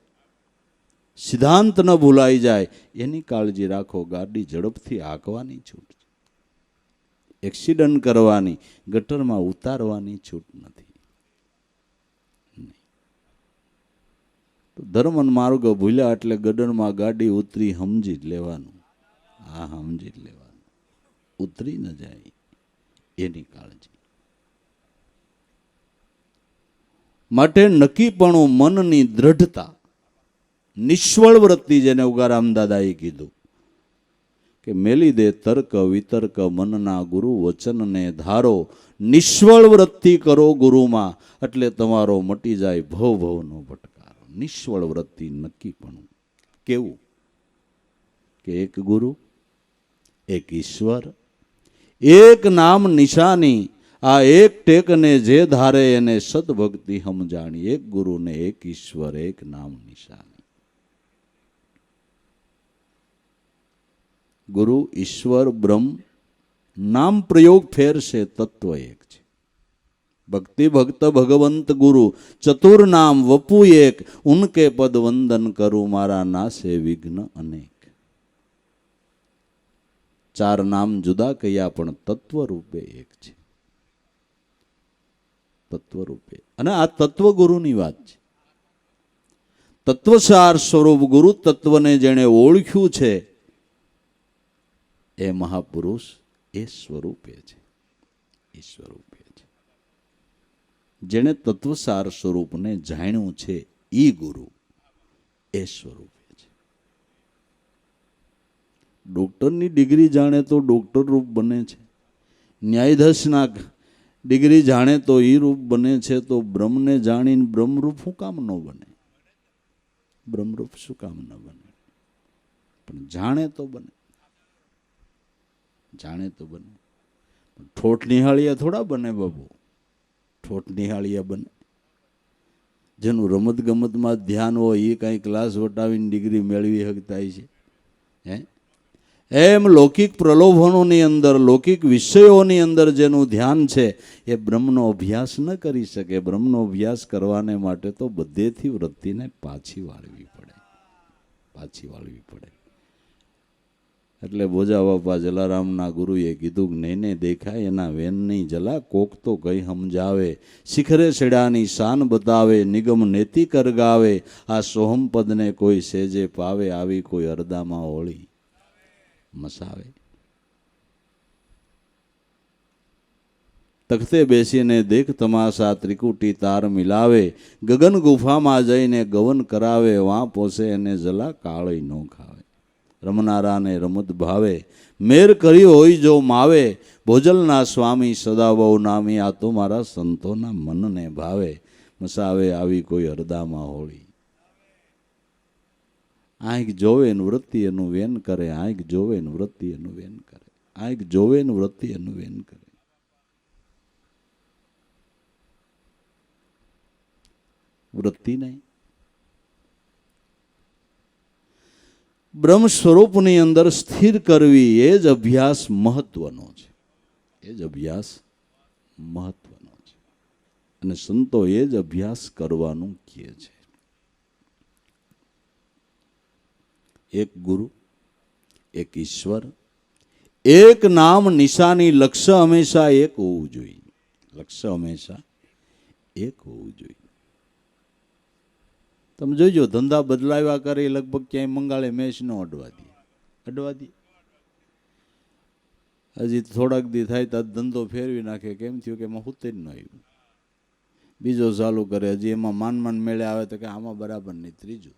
સિદ્ધાંત ન ભૂલાઈ જાય, એની કાળજી રાખો. ગાડી ઝડપથી હાંકવાની છૂટ છે, એક્સિડન્ટ કરવાની, ગટરમાં ઉતારવાની છૂટ નથી. તો ધર્મ માર્ગ ભૂલ્યા એટલે ગટરમાં ગાડી ઉતરી સમજી જ લેવાનું. હા, સમજી જ લેવાનું, ઉતરી ન જાય એની કાળજી. માટે નક્કીપણું, મનની દ્રઢતા, નિષ્ફળ વૃત્તિ, જેને ઉગારામ દાદાએ કીધું કે મેલી દે તર્ક વિતર્ક, મનના ગુરુ વચનને ધારો. નિષ્ફળ વૃત્તિ કરો ગુરુમાં, એટલે તમારો મટી જાય ભવ ભવનો ભટકારો. નિષ્ફળ વૃત્તિ, નક્કીપણું. કેવું કે એક ગુરુ, એક ઈશ્વર, એક નામ નિશાની. આ એક ટેકને જે ધારે એને સદભક્તિ સમજાણી. એક ગુરુ ને એક ઈશ્વર, એક નામ નિશાની. ગુરુ, ઈશ્વર, બ્રહ્મ, નામ પ્રયોગ ફેર છે, તત્વ એક છે. ભક્તિ ભક્ત ભગવંત ગુરુ, ચતુર નામ વપુ એક. ઉનકે પદ વંદન કરું, મારા નાશે વિઘ્ન અનેક. ચાર નામ જુદા કયા, પણ તત્વ રૂપે એક છે. તત્વ રૂપે. અને આ તત્વ ગુરુની વાત છે. તત્વસાર સ્વરૂપ ગુરુ તત્વને જેણે ઓળખ્યું છે, એ મહાપુરુષ એ સ્વરૂપે છે, એ સ્વરૂપે છે. જેણે તત્વસાર સ્વરૂપને જાણ્યું છે, એ ગુરુ એ સ્વરૂપે છે. ડોક્ટરની ડિગ્રી જાણે તો ડોક્ટર રૂપ બને છે, ન્યાયાધીશના ડિગ્રી જાણે તો એ રૂપ બને છે, તો બ્રહ્મને જાણીને બ્રહ્મરૂપ શું કામ ન બને? બ્રહ્મરૂપ શું કામ ન બને? પણ જાણે તો બને, જાણે તો બને. ઠોઠ નિહાળિયા થોડા બને બાબુ, ઠોઠ નિહાળિયા બને. જેનું રમત ગમતમાં ધ્યાન હોય એ કાંઈ ક્લાસ વટાવીને ડિગ્રી મેળવી શકતા છે. હે, એમ લૌકિક પ્રલોભનોની અંદર, લૌકિક વિષયોની અંદર જેનું ધ્યાન છે એ બ્રહ્મનો અભ્યાસ ન કરી શકે. બ્રહ્મનો અભ્યાસ કરવાને માટે તો બધેથી વૃત્તિને પાછી વાળવી પડે. એટલે ભોજા બાપા જલારામના ગુરુએ કીધું કે નઈને દેખાય એના વેન નહીં જલા, કોક તો કઈ સમજાવે, શિખરે છેડાની શાન બતાવે, નિગમ નેતિ કરગાવે, આ સોહમ પદને કોઈ સેજે પાવે, આવી કોઈ અરદામાં હોળી મસાવે. તખતે બેસીને દેખ તમાશા, ત્રિકુટી તાર મિલાવે, ગગન ગુફામાં જઈને ગવન કરાવે, વાં પોસે એને જલા કાળઈ નો ખાવે. રમનારાને રમત ભાવે, મેર કરી હોય જો માવે, ભોજલના સ્વામી સદા બહુ નામી, આ તો મારા સંતોના મનને ભાવે, મસાવે આવી કોઈ અરદામાં હોળી. આંખ જોવે ને વૃત્તિ એનું વેન કરે, આંખ જોવે ને વૃત્તિ એનું વેન કરે, આંખ જોવે ને વૃત્તિ એનું વેન કરે. વૃત્તિ નહીં. બ્રહ્મ સ્વરૂપની અંદર સ્થિર કરવી એ જ અભ્યાસ મહત્વનો છે. એ જ અભ્યાસ મહત્વનો છે. અને સંતો એ જ અભ્યાસ કરવાનું કહે છે. એક ગુરુ, એક ઈશ્વર, એક નામ નિશાની, લક્ષ્ય હંમેશા એક હોવું જોઈએ. લક્ષ્ય હંમેશા એક હોવું જોઈએ. તમે જોઈજો, ધંધા બદલાવ્યા કરે લગભગ ક્યાંય મંગાળે મેચ ન અડવા દે. હજી થોડાક દી થાય તો ધંધો ફેરવી નાખે. કેમ થયું કે એમાં હુતે જ ન આવ્યું, બીજો ચાલુ કરે. હજી એમાં માન મેળે આવે તો કે આમાં બરાબર નહીં, ત્રીજું.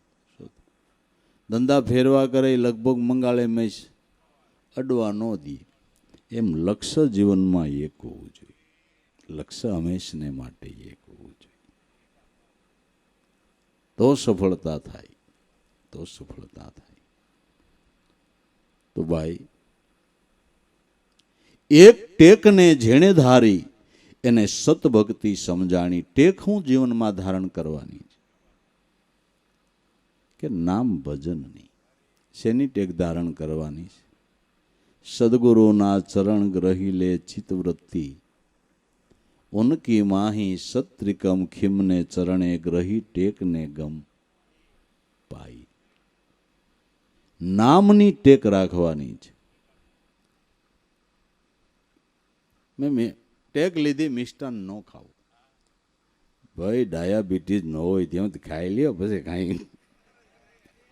ધંધા ફેરવા કરે લગભગ મંગાળે મેચ અડવા ન દે. એમ લક્ષ્ય જીવનમાં એક હોવું જોઈએ. લક્ષ્ય હંમેશને માટે એક હોવું જોઈએ. તો સફળતા થાય. તો ભાઈ, એક ટેકને જેણે ધારી એને સતભક્તિ સમજાણી. ટેક હું જીવનમાં ધારણ કરવાની છે કે નામ ભજનની. શેની ટેક ધારણ કરવાની છે? સદગુરુના ચરણ ગ્રહી લે ચિત્તવૃત્તિ, ઉનકી માહી સત્રિકમ ખિમને ચરણે ગ્રહી ટેકને ગમ પાઈ. નામની ટેક રાખવાની છે. મેં ટેક લીધી મિષ્ટાન ન ખાવું. ભાઈ ડાયાબિટીસ ન હોય ત્યાં ખાઈ લ્યો, પછી કાંઈ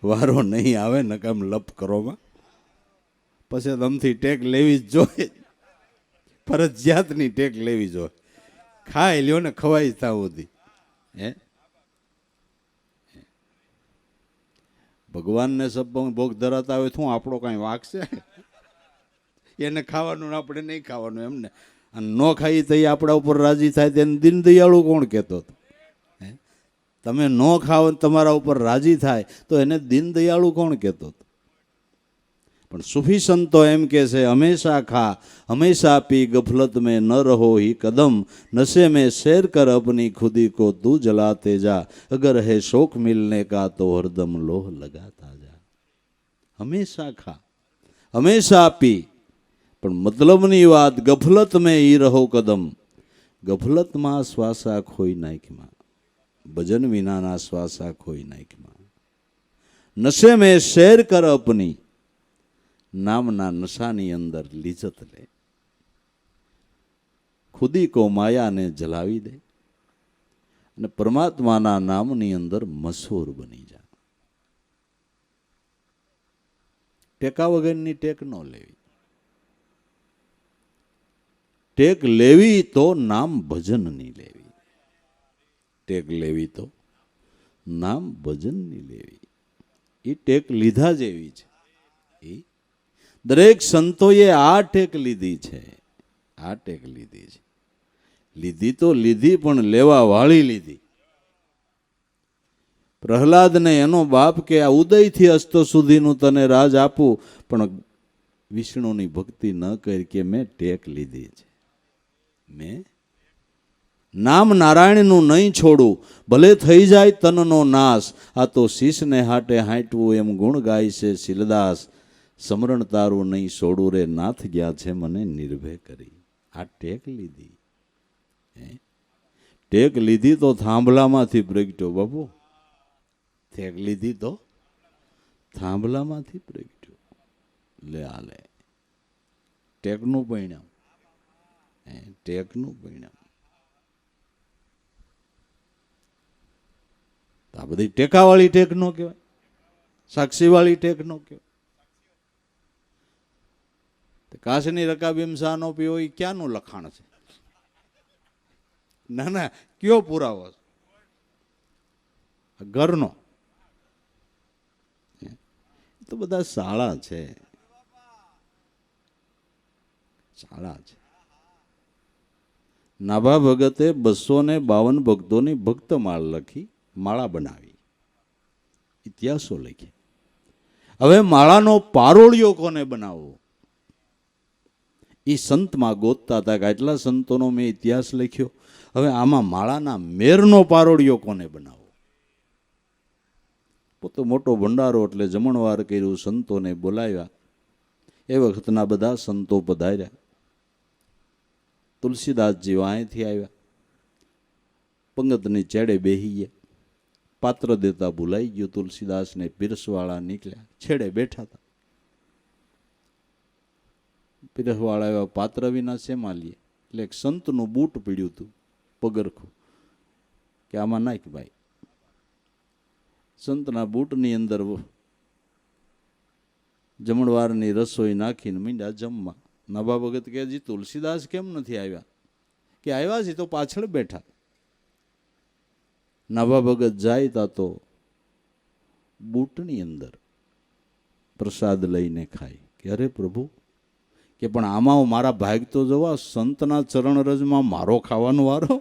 વારો નહીં આવે. નકામ લપ કરોમાં પછી તમથી ટેક લેવી જ જોઈએ. ફરજિયાતની ટેક લેવી જોઈએ. ખાઈ લ્યો ને ખવાઈ ત્યાં સુધી. ભગવાનને સબ ભોગ ધરાતા હોય શું આપણો કાંઈ વાંક છે? એને ખાવાનું આપણે નહીં ખાવાનું એમને. અને ન ખાઈ તો આપણા ઉપર રાજી થાય. તેને દીનદયાળુ કોણ કહેતો હતો? તમે ન ખાઓ તમારા ઉપર રાજી થાય તો એને દીનદયાળુ કોણ કહેતો હતો? પણ સૂફી સંતો એમ કહે છે, હંમેશા ખા હંમેશા પી, ગફલત મેં ન રહો હી કદમ, નशे में शेर कर अपनी खुदी को तू जलाते जा, अगर है शौक मिलने का तो हरदम लोह लगाता जा. હંમેશા ખા હંમેશા પી, પણ મતલબની વાત, ગફલત મેં ઈ રહો કદમ. ગફલતમાં શ્વાસા ખોઈ નાખમાં, ભજન વિનાના શ્વાસા ખોઈ નાખમાં. નशे में शेर कर अपनी, નામના નશાની અંદર લિજ્જત લે. ખુદી કો માયાને જલાવી દે અને પરમાત્માના નામની અંદર મશહૂર બની જા. ટેકા વગરની ટેક ન લેવી. ટેક લેવી તો નામ ભજનની લેવી. ટેક લેવી તો નામ ભજનની લેવી. એ ટેક લીધા જેવી છે. એ દરેક સંતોએ આ ટેક લીધી છે. આ ટેક લીધી છે. લીધી તો લીધી, પણ લેવા વાળી લીધી. પ્રહલાદને એનો બાપ કે આ ઉદયથી અસ્ત સુધીનું તને રાજ આપું, પણ વિષ્ણુની ભક્તિ ન કરી કે મેં ટેક લીધી છે. મેં નામ નારાયણનું નહીં છોડું, ભલે થઈ જાય તનનો નાશ, આ તો શીશને હાટે હાંટવું એમ ગુણ ગાય છે શીલદાસ. સમરણ તારું નહીં સોડું રે નાથ ગયા છે મને નિર્ભય કરી. આ ટેક લીધી, ટેક લીધી તો થાંભલામાંથી પ્રગટ્યો બાપુ, ટેક લીધી તો થાંભલામાંથી પ્રગટ્યો. લે આલે ટેકનું પરિણામ, ટેકનું પરિણામ. આ બધી ટેકાવાળી ટેક નો કહેવાય, સાક્ષીવાળી ટેક નો કહેવાય. કાશની રકાબીમ શાહ નો પીવો એ ક્યાંનું લખાણ છે? ના ના, કયો પુરાવો છે? ઘરનો. તો બધા શાળા છે, શાળા છે. નાભા ભગતે 252 ભક્તોની ભક્તમાળ લખી, માળા બનાવી, ઇતિહાસો લખી. હવે માળાનો પારોળિયો કોને બનાવવો એ સંતમાં ગોતતા હતા કે આટલા સંતોનો મેં ઇતિહાસ લખ્યો, હવે આમાં માળાના મેરનો પારોળિયો કોને બનાવવો? પોતે મોટો ભંડારો એટલે જમણવાર કર્યું, સંતોને બોલાવ્યા. એ વખતના બધા સંતો પધાર્યા. તુલસીદાસજી અહીંથી આવ્યા, પંગતની ચેડે બેહી ગયા. પાત્ર દેતા ભૂલાઈ ગયું. તુલસીદાસને પીરસવાળા નીકળ્યા, છેડે બેઠા હતા. પીરસવાળા એવા પાત્ર વિના શેમાં લે? એટલે એક સંતનું બૂટ પીડ્યું હતું, પગરખું, કે આમાં નાખ ભાઈ. સંતના બૂટની અંદર જમણવારની રસોઈ નાખીને મીંડા જમવા. નાભા ભગત કે હજી તુલસીદાસ કેમ નથી આવ્યા? કે આવ્યા છે તો પાછળ બેઠા. નાભા ભગત જાય તા તો બૂટની અંદર પ્રસાદ લઈને ખાય. કે અરે પ્રભુ, કે પણ આમાં મારા ભાગ તો જોવા, સંતના ચરણ રજમાં મારો ખાવાનો વારો.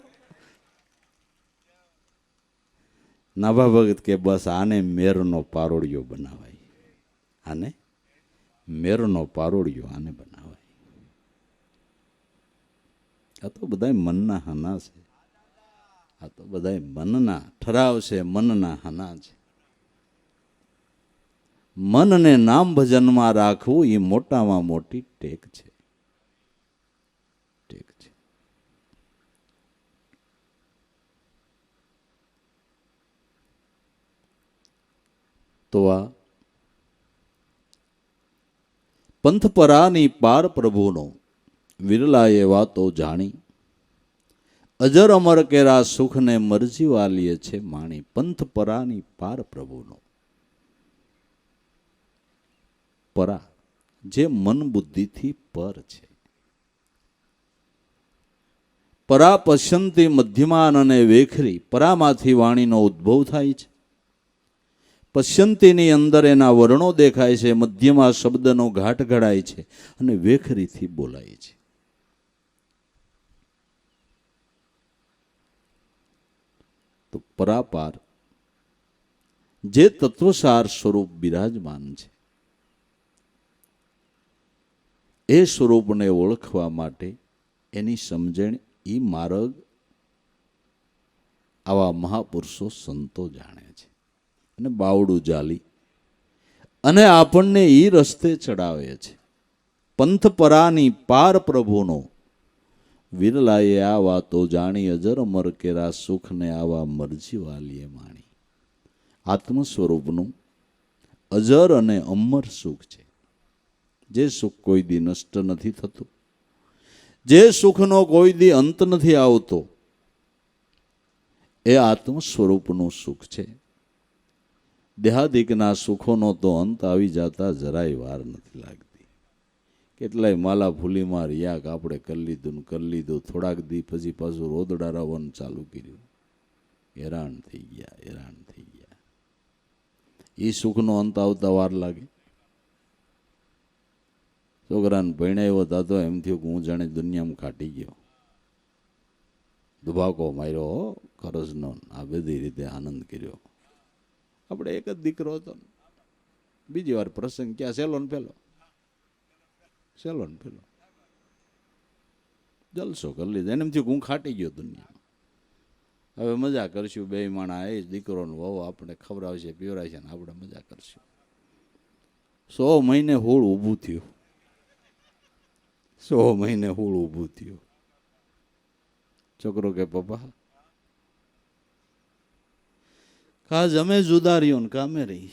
નાભા ભગત કે બસ આને મેરનો પારોળિયો બનાવાય, આને મેરનો પારોળિયો આને બનાવાય. આ તો બધા મનના હાના છે, આ તો બધા મનના ઠરાવ છે, મનના હાના છે. મનને નામ ભજનમાં રાખવું એ મોટામાં મોટી ટેક છે, ટેક છે. તો આ પંથપરાની પાર પ્રભુનો વિરલાએ વાતો જાણી, અજર અમર કેરા સુખને મરજી વાલીએ છે માણી. પંથપરાની પાર પ્રભુનો પરા, જે મન બુદ્ધિથી પર છે. પરા પશ્યંતી મધ્યમાન અને વેખરી, પરામાંથી વાણીનો ઉદ્ભવ થાય છે. પશ્યંતીની અંદર એના વર્ણો દેખાય છે, મધ્યમાં શબ્દનો ઘાટ ઘડાય છે અને વેખરીથી બોલાય છે. તો પરાપાર જે તત્વસાર સ્વરૂપ બિરાજમાન છે, એ સ્વરૂપને ઓળખવા માટે એની સમજણ એ માર્ગ આવા મહાપુરુષો સંતો જાણે છે અને બાવડું જાલી અને આપણને એ રસ્તે ચડાવે છે. પંથપરાની પાર પ્રભુનો વિરલાએ આ વાતો જાણી, અજર અમર કેરા સુખને આવા મરજી વાલીએ માણી. આત્મ સ્વરૂપનું અજર અને અમર સુખ છે, જે સુખ કોઈ દી નષ્ટ નથી થતું, જે સુખનો કોઈ દી અંત નથી આવતો, એ આત્મ સ્વરૂપનું સુખ છે. દેહાદિકના સુખોનો તો અંત આવી જતા જરાય વાર નથી લાગતી. કેટલાય માલા ફૂલીમાં રિયાક આપણે કરી લીધું, થોડાક દી પછી પાછું રોદડા રાવવાનું ચાલુ કર્યું. હેરાન થઈ ગયા. એ સુખનો અંત આવતા વાર લાગે? છોકરાને ભણાવ્યો થતો એમ થયું કે હું જાણે દુનિયામાં કાઢી ગયો, દુભાકો માર્યો, ખરજનો, આ બધી રીતે આનંદ કર્યો. આપણે એક જ દીકરો હતો, બીજી વાર પ્રસંગ ક્યાં સેલો ને પેલો જલસો કરી લીધો. એને એમ થયું હું ખાટી ગયો દુનિયામાં, હવે મજા કરશું બે માણા, એ દીકરો ને વહુ આપણે ખવડાવશે પીવડાવશે ને આપણે મજા કરશું. 100 મહિને હોળ ઊભું થયું, 100 મહિને હોળ ઊભું થયું. છોકરો કે પપ્પા કાજ અમે જુદા રહ્યો ને કામે રહી,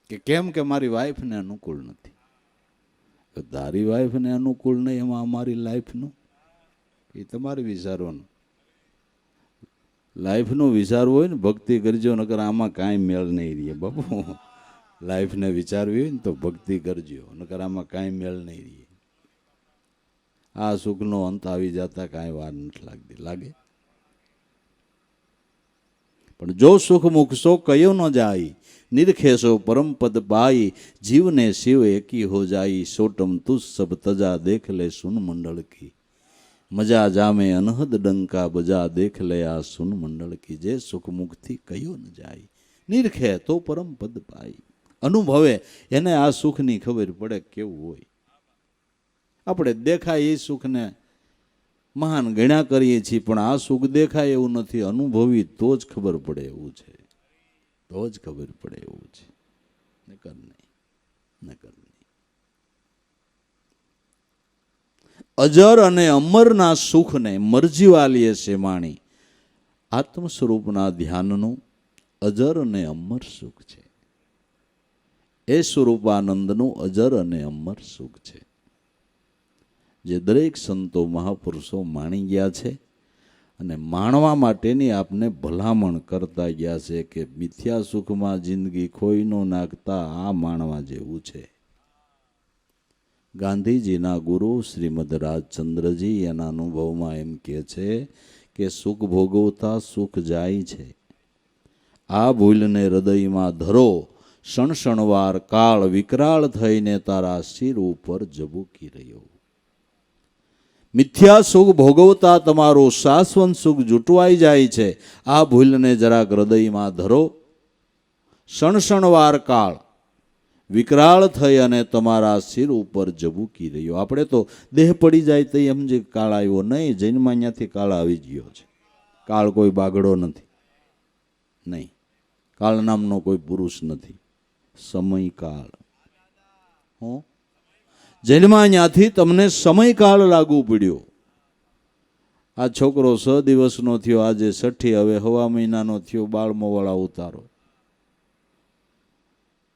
કે કેમ કે મારી વાઈફને અનુકૂળ નથી. તારી વાઈફને અનુકૂળ નહીં એમાં અમારી લાઈફનું, એ તમારે વિચારવાનું. લાઈફનું વિચારવું હોય ને ભક્તિ કરજો, નકર આમાં કાંઈ મેળ નહીં રહે બાપુ. લાઈફને વિચારવી હોય ને તો ભક્તિ કરજો, નકર આમાં કાંઈ મેળ નહીં રહે. આ સુખનો અંત આવી જતા કાંઈ વાર નથી લાગતી, લાગે? પણ જો સુખ મૂકશો કયો ન જાય, નિરખેશો પરમ પદ પાઈ, જીવને શિવ એકી હો જાઈ, સોટમ તુસ સબ તજા દેખ લે સુન મંડળ કી, મજા જામે અનહદ ડંકા બજા દેખ લે આ સુન મંડળ કી. જે સુખ મુખથી કયો ન જાય, નિરખે તો પરમ પદ પાઈ. અનુભવે એને આ સુખની ખબર પડે કેવું હોય. આપણે દેખાય એ સુખને મહાન ગણ્યા કરીએ છીએ, પણ આ સુખ દેખાય એવું નથી, અનુભવી તો જ ખબર પડે એવું છે, તો જ ખબર પડે એવું છે, નકર નહીં, નકર નહીં. અજર અને અમરના સુખને મરજીવાલીએ છે માણી, આત્મ સ્વરૂપના ધ્યાનનું અજર અને અમર સુખ છે. એ સ્વરૂપાનંદનું અજર અને અમર સુખ છે, જે દરેક સંતો મહાપુરુષો માણી ગયા છે અને માણવા માટેની આપને ભલામણ કરતા ગયા છે કે મિથ્યા સુખમાં જિંદગી ખોઈ ન નાખતા આ માણવા જેવું છે. ગાંધીજીના ગુરુ શ્રીમદ રાજચંદ્રજી એના અનુભવમાં એમ કહે છે કે સુખ ભોગવતા સુખ જાય છે. આ ભૂલને હૃદયમાં ધરો, ક્ષણક્ષણવાર કાળ વિકરાળ થઈને તારા શિર ઉપર જબૂકી રહ્યો. મિથ્યા સુખ ભોગવતા તમારું શાશ્વત સુખ જૂટવાઈ જાય છે. આ ભૂલને જરાક હૃદયમાં ધરો, ક્ષણક્ષણવાર કાળ વિકરાળ થઈ અને તમારા શિર ઉપર જબૂકી રહ્યો. આપણે તો દેહ પડી જાય તો સમજે કાળ આવ્યો, નહીં, જૈનમાં અહીંયાથી કાળ આવી ગયો છે. કાળ કોઈ બાગડો નથી, નહીં, કાળ નામનો કોઈ પુરુષ નથી, સમયકાળ. હું જન્મા ત્યાંથી તમને સમયકાળ લાગુ પડ્યો. આ છોકરો 6 દિવસનો થયો, આજે 6, હવે 1.5 મહિનાનો થયો, બાળમો વાળા ઉતારો.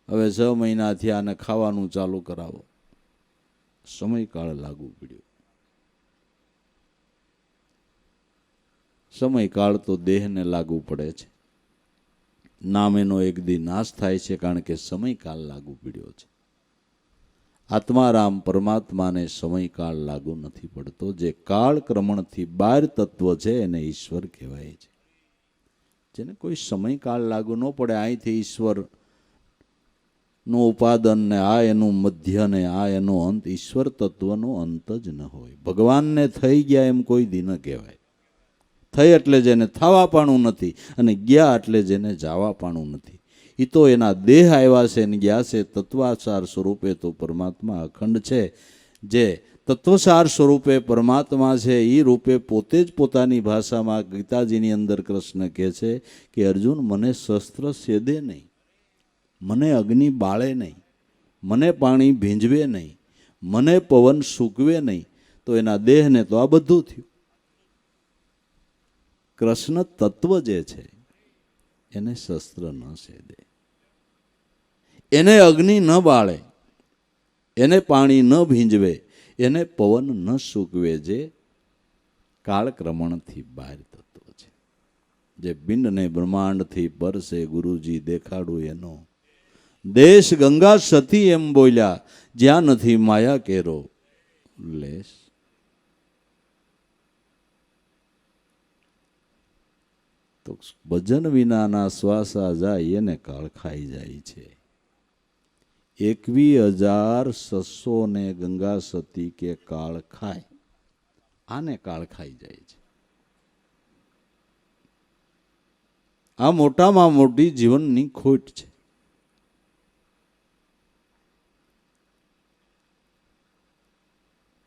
હવે 6 મહિના થયા અને ખાવાનું ચાલુ કરાવો, સમયકાળ લાગુ પડ્યો. સમયકાળ તો દેહને લાગુ પડે છે, નામ એનો એક દી નાશ થાય છે, કારણ કે સમયકાળ લાગુ પડ્યો છે. આત્મારામ પરમાત્માને સમયકાળ લાગુ નથી પડતો. જે કાળ ક્રમણથી બહાર તત્વ છે એને ઈશ્વર કહેવાય છે. જેને કોઈ સમયકાળ લાગુ ન પડે, અહીંથી ઈશ્વરનું ઉપાદન ને આ એનું મધ્ય ને આ એનો અંત, ઈશ્વર તત્વનો અંત જ ન હોય. ભગવાનને થઈ ગયા એમ કોઈ દી ન કહેવાય. થઈ એટલે જેને થવા પાણું નથી, અને ગયા એટલે જેને જવા પાણું નથી. એ તો એના દેહ આવ્યા છે ને ગયા છે. તત્વાસાર સ્વરૂપે તો પરમાત્મા અખંડ છે. જે તત્વસાર સ્વરૂપે પરમાત્મા છે એ રૂપે પોતે જ પોતાની ભાષામાં ગીતાજીની અંદર કૃષ્ણ કહે છે કે અર્જુન, મને શસ્ત્ર છેદે નહીં, મને અગ્નિ બાળે નહીં, મને પાણી ભીંજવે નહીં, મને પવન સૂકવે નહીં. તો એના દેહને તો આ બધું થયું. કૃષ્ણ તત્વ જે છે એને શસ્ત્ર ન છેદે, એને અગ્નિ ન બાળે, એને પાણી ન ભીંજવે, એને પવન ન સૂકવે. જે કાળક્રમણથી બહાર તત્વ છે, જે પિંડને બ્રહ્માંડથી પર છે. ગુરુજી દેખાડું એનો દેશ ગંગા સતી એમ બોલ્યા, જ્યાં નથી માયા કેરો લેશ. તો ભજન વિનાના શ્વાસા જાય એને કાળ ખાઈ જાય છે. 21,600 ને ગંગા સતી કે કાળ ખાય, આને કાળ ખાઈ જાય છે. આ મોટામાં મોટી જીવનની ખોટ છે.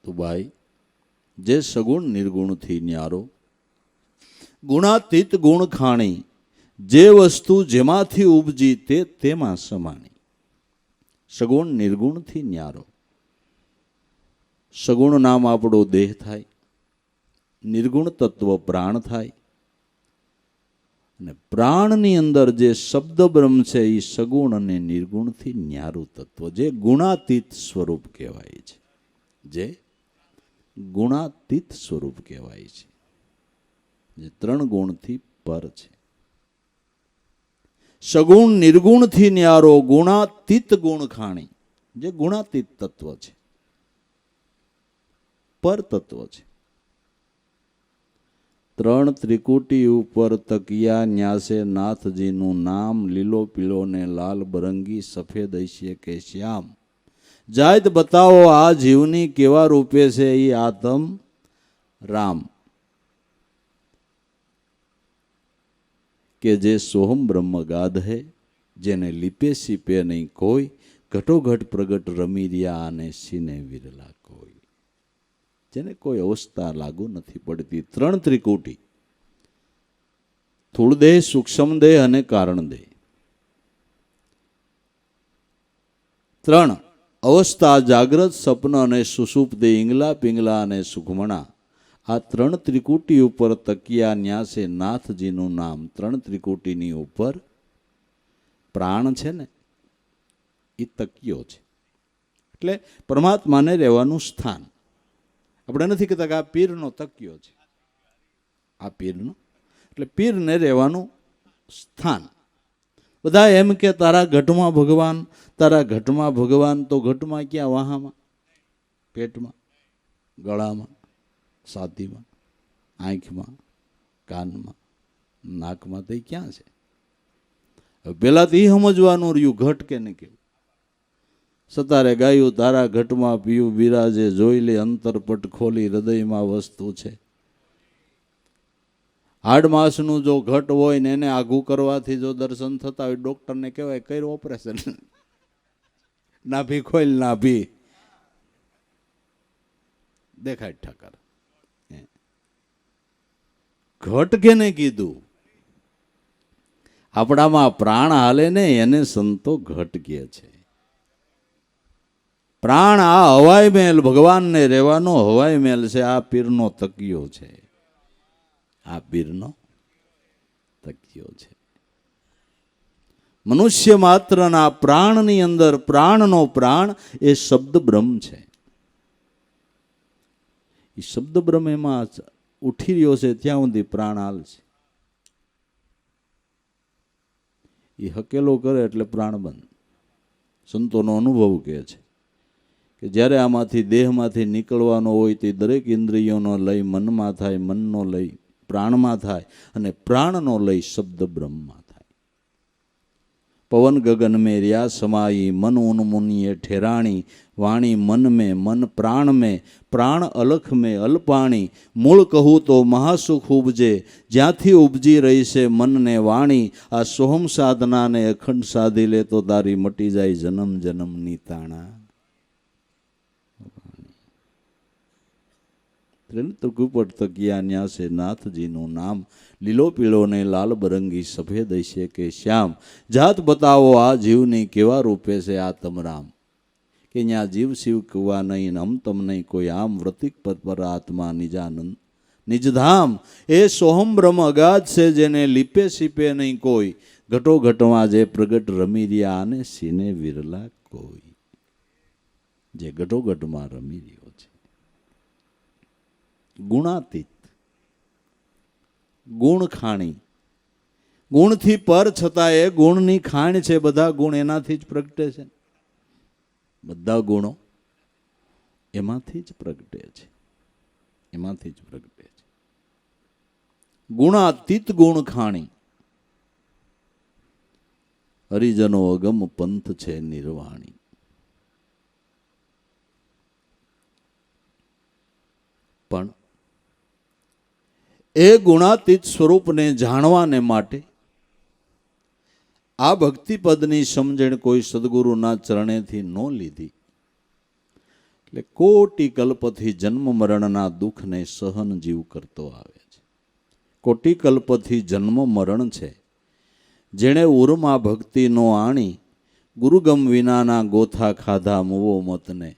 તો ભાઈ, જે સગુણ નિર્ગુણથી ન્યારો, ગુણાતીત ગુણ ખાણી, જે વસ્તુ જેમાંથી ઉપજી તે તેમાં સમાણી. સગુણ નિર્ગુણથી ન્યારો. સગુણ નામ આપણો દેહ થાય, નિર્ગુણ તત્વ પ્રાણ થાય, અને પ્રાણની અંદર જે શબ્દ બ્રહ્મ છે એ સગુણ અને નિર્ગુણથી ન્યારું તત્વ, જે ગુણાતીત સ્વરૂપ કહેવાય છે. જે ગુણાતીત સ્વરૂપ કહેવાય છે, જે 3 ગુણથી પર છે. સગુણ નિર્ગુણથી ન્યારો, ગુણાતીત ગુણ ખાણી, જે ગુણાતીત તત્વ છે, પર તત્વ છે. 3 ત્રિકુટી ઉપર તકિયા ન્યાસે નાથજીનું નામ, લીલો પીળો ને લાલ બરંગી સફેદ હૈસે કે શ્યામ. જાત બતાવો આ જીવની કેવા રૂપે છે એ આતમ રામ. કે જે સોહમ બ્રહ્મ ગાધ હે, જેને લીપે સીપે નહીં કોઈ, ઘટોઘટ પ્રગટ રમી રહ્યા અને સીને વિરલા કોઈ. જેને કોઈ અવસ્થા લાગુ નથી પડતી. 3 ત્રિકુટી, સ્થૂળ દેહ, સૂક્ષ્મ દેહ અને કારણ દેહ. 3 અવસ્થા, જાગ્રત, સપન અને સુષુપ્તિ, ઈંગલા પિંગલા અને સુખમણા. આ 3 ત્રિકુટી ઉપર તકિયા ન્યાસે નાથજીનું નામ. 3 ત્રિકુટીની ઉપર પ્રાણ છે ને એ તકિયો છે, એટલે પરમાત્માને રહેવાનું સ્થાન. આપણે નથી કહેતા કે આ પીરનો તકિયો છે, આ પીરનો, એટલે પીરને રહેવાનું સ્થાન. બધા એમ કે તારા ઘટમાં ભગવાન, તારા ઘટમાં ભગવાન. તો ઘટમાં ક્યાં? વાહામાં, પેટમાં, ગળામાં, છાતીમાં, આંખમાં, કાનમાં, નાકમાં. તો ક્યાં છે? પેલા તો એ સમજવાનું રહ્યું ઘટ કે નહીં કેવું. સતારે ગાયું તારા ઘટમાં પીયું બિરાજે, જોઈ લે અંતરપટ ખોલી હૃદયમાં વસ્તુ છે. હાડમાસનું જો ઘટ હોય ને એને આઘું કરવાથી જો દર્શન થતા હોય, ડોક્ટરને કહેવાય કર્યું ઓપરેશન, નાભી ખોલ, નાભી દેખાય ઠાકર. ઘટ કેને કીધું? આપણામાં પ્રાણ હાલે ને એને સંતો ઘટ કહે છે. પ્રાણ આ હવાઈ મહેલ, ભગવાનને રહેવાનો હવાઈ મહેલ છે. આ પીરનો તકિયો છે, આ પીરનો તકિયો છે. મનુષ્ય માત્રના પ્રાણની અંદર પ્રાણનો પ્રાણ એ શબ્દ બ્રહ્મ છે. એ શબ્દ બ્રહ્મ એમાં ઉઠી રહ્યો છે ત્યાં સુધી પ્રાણ હાલ છે. એ હકેલો કરે એટલે પ્રાણ બંધ. સંતોનો અનુભવ કહે છે કે જ્યારે આમાંથી દેહમાંથી નીકળવાનો હોય તે દરેક ઇન્દ્રિયોનો લય મનમાં થાય, મનનો લય પ્રાણમાં થાય, અને પ્રાણનો લય શબ્દ બ્રહ્મમાં થાય. પવન ગગન મેં રહ્યા સમાઈ, મન ઉન મુનિએ ઠેરાણી, વાણી મન મેં, મન પ્રાણ મેં, પ્રાણ અલખ મેં અલ્પાણી. મૂળ કહું તો મહાસુખ ઉપજે, જ્યાંથી ઉપજી રહી છે મનને વાણી. આ સોહમ સાધનાને અખંડ સાધી લે તો તારી મટી જાય જન્મ જન્મની તાણા. ત્રિકુટ તકિયા ન્યાસે નાથજીનું નામ, લીલો પીળો ને લાલ બરંગી સફેદ હૈસે કે શ્યામ. જાત બતાવો આ જીવની કેવા રૂપે છે આ તમરામ. કે ત્યાં જીવ શિવ કુવા નહીં, અમ તમ નહીં કોઈ, આમ વ્રતિક પદ પર આત્મા નિજાનંદ નિજધામ. એ સોહમ બ્રહ્મ અગાધ છે, જેને લીપે સીપે નહીં કોઈ, ઘટો ઘટમાં જે પ્રગટ રમી રહ્યા અને સીને વિરલા કોઈ. જે ઘટો ઘટમાં રમી રહ્યો છે. ગુણાતીત, ગુણ ખાણી, ગુણથી પર છતાં એ ગુણની ખાણ છે. બધા ગુણ એનાથી જ પ્રગટે છે, બધા ગુણો એમાંથી જ પ્રગટે છે, એમાંથી જ પ્રગટે છે. ગુણાતીત ગુણ ખાણી, હરિજનો અગમ પંથ છે નિર્વાણી. પણ એ ગુણાતીત સ્વરૂપને જાણવાને માટે આ ભક્તિપદની સમજણ કોઈ સદગુરુના ચરણેથી ન લીધી એટલે કોટી કલ્પથી જન્મ મરણના દુઃખને સહન જીવ કરતો આવે છે. કોટી કલ્પથી જન્મ મરણ છે. જેણે ઉરમાં ભક્તિ નો આણી, ગુરુગમ વિનાના ગોથા ખાધા મુવો મતને.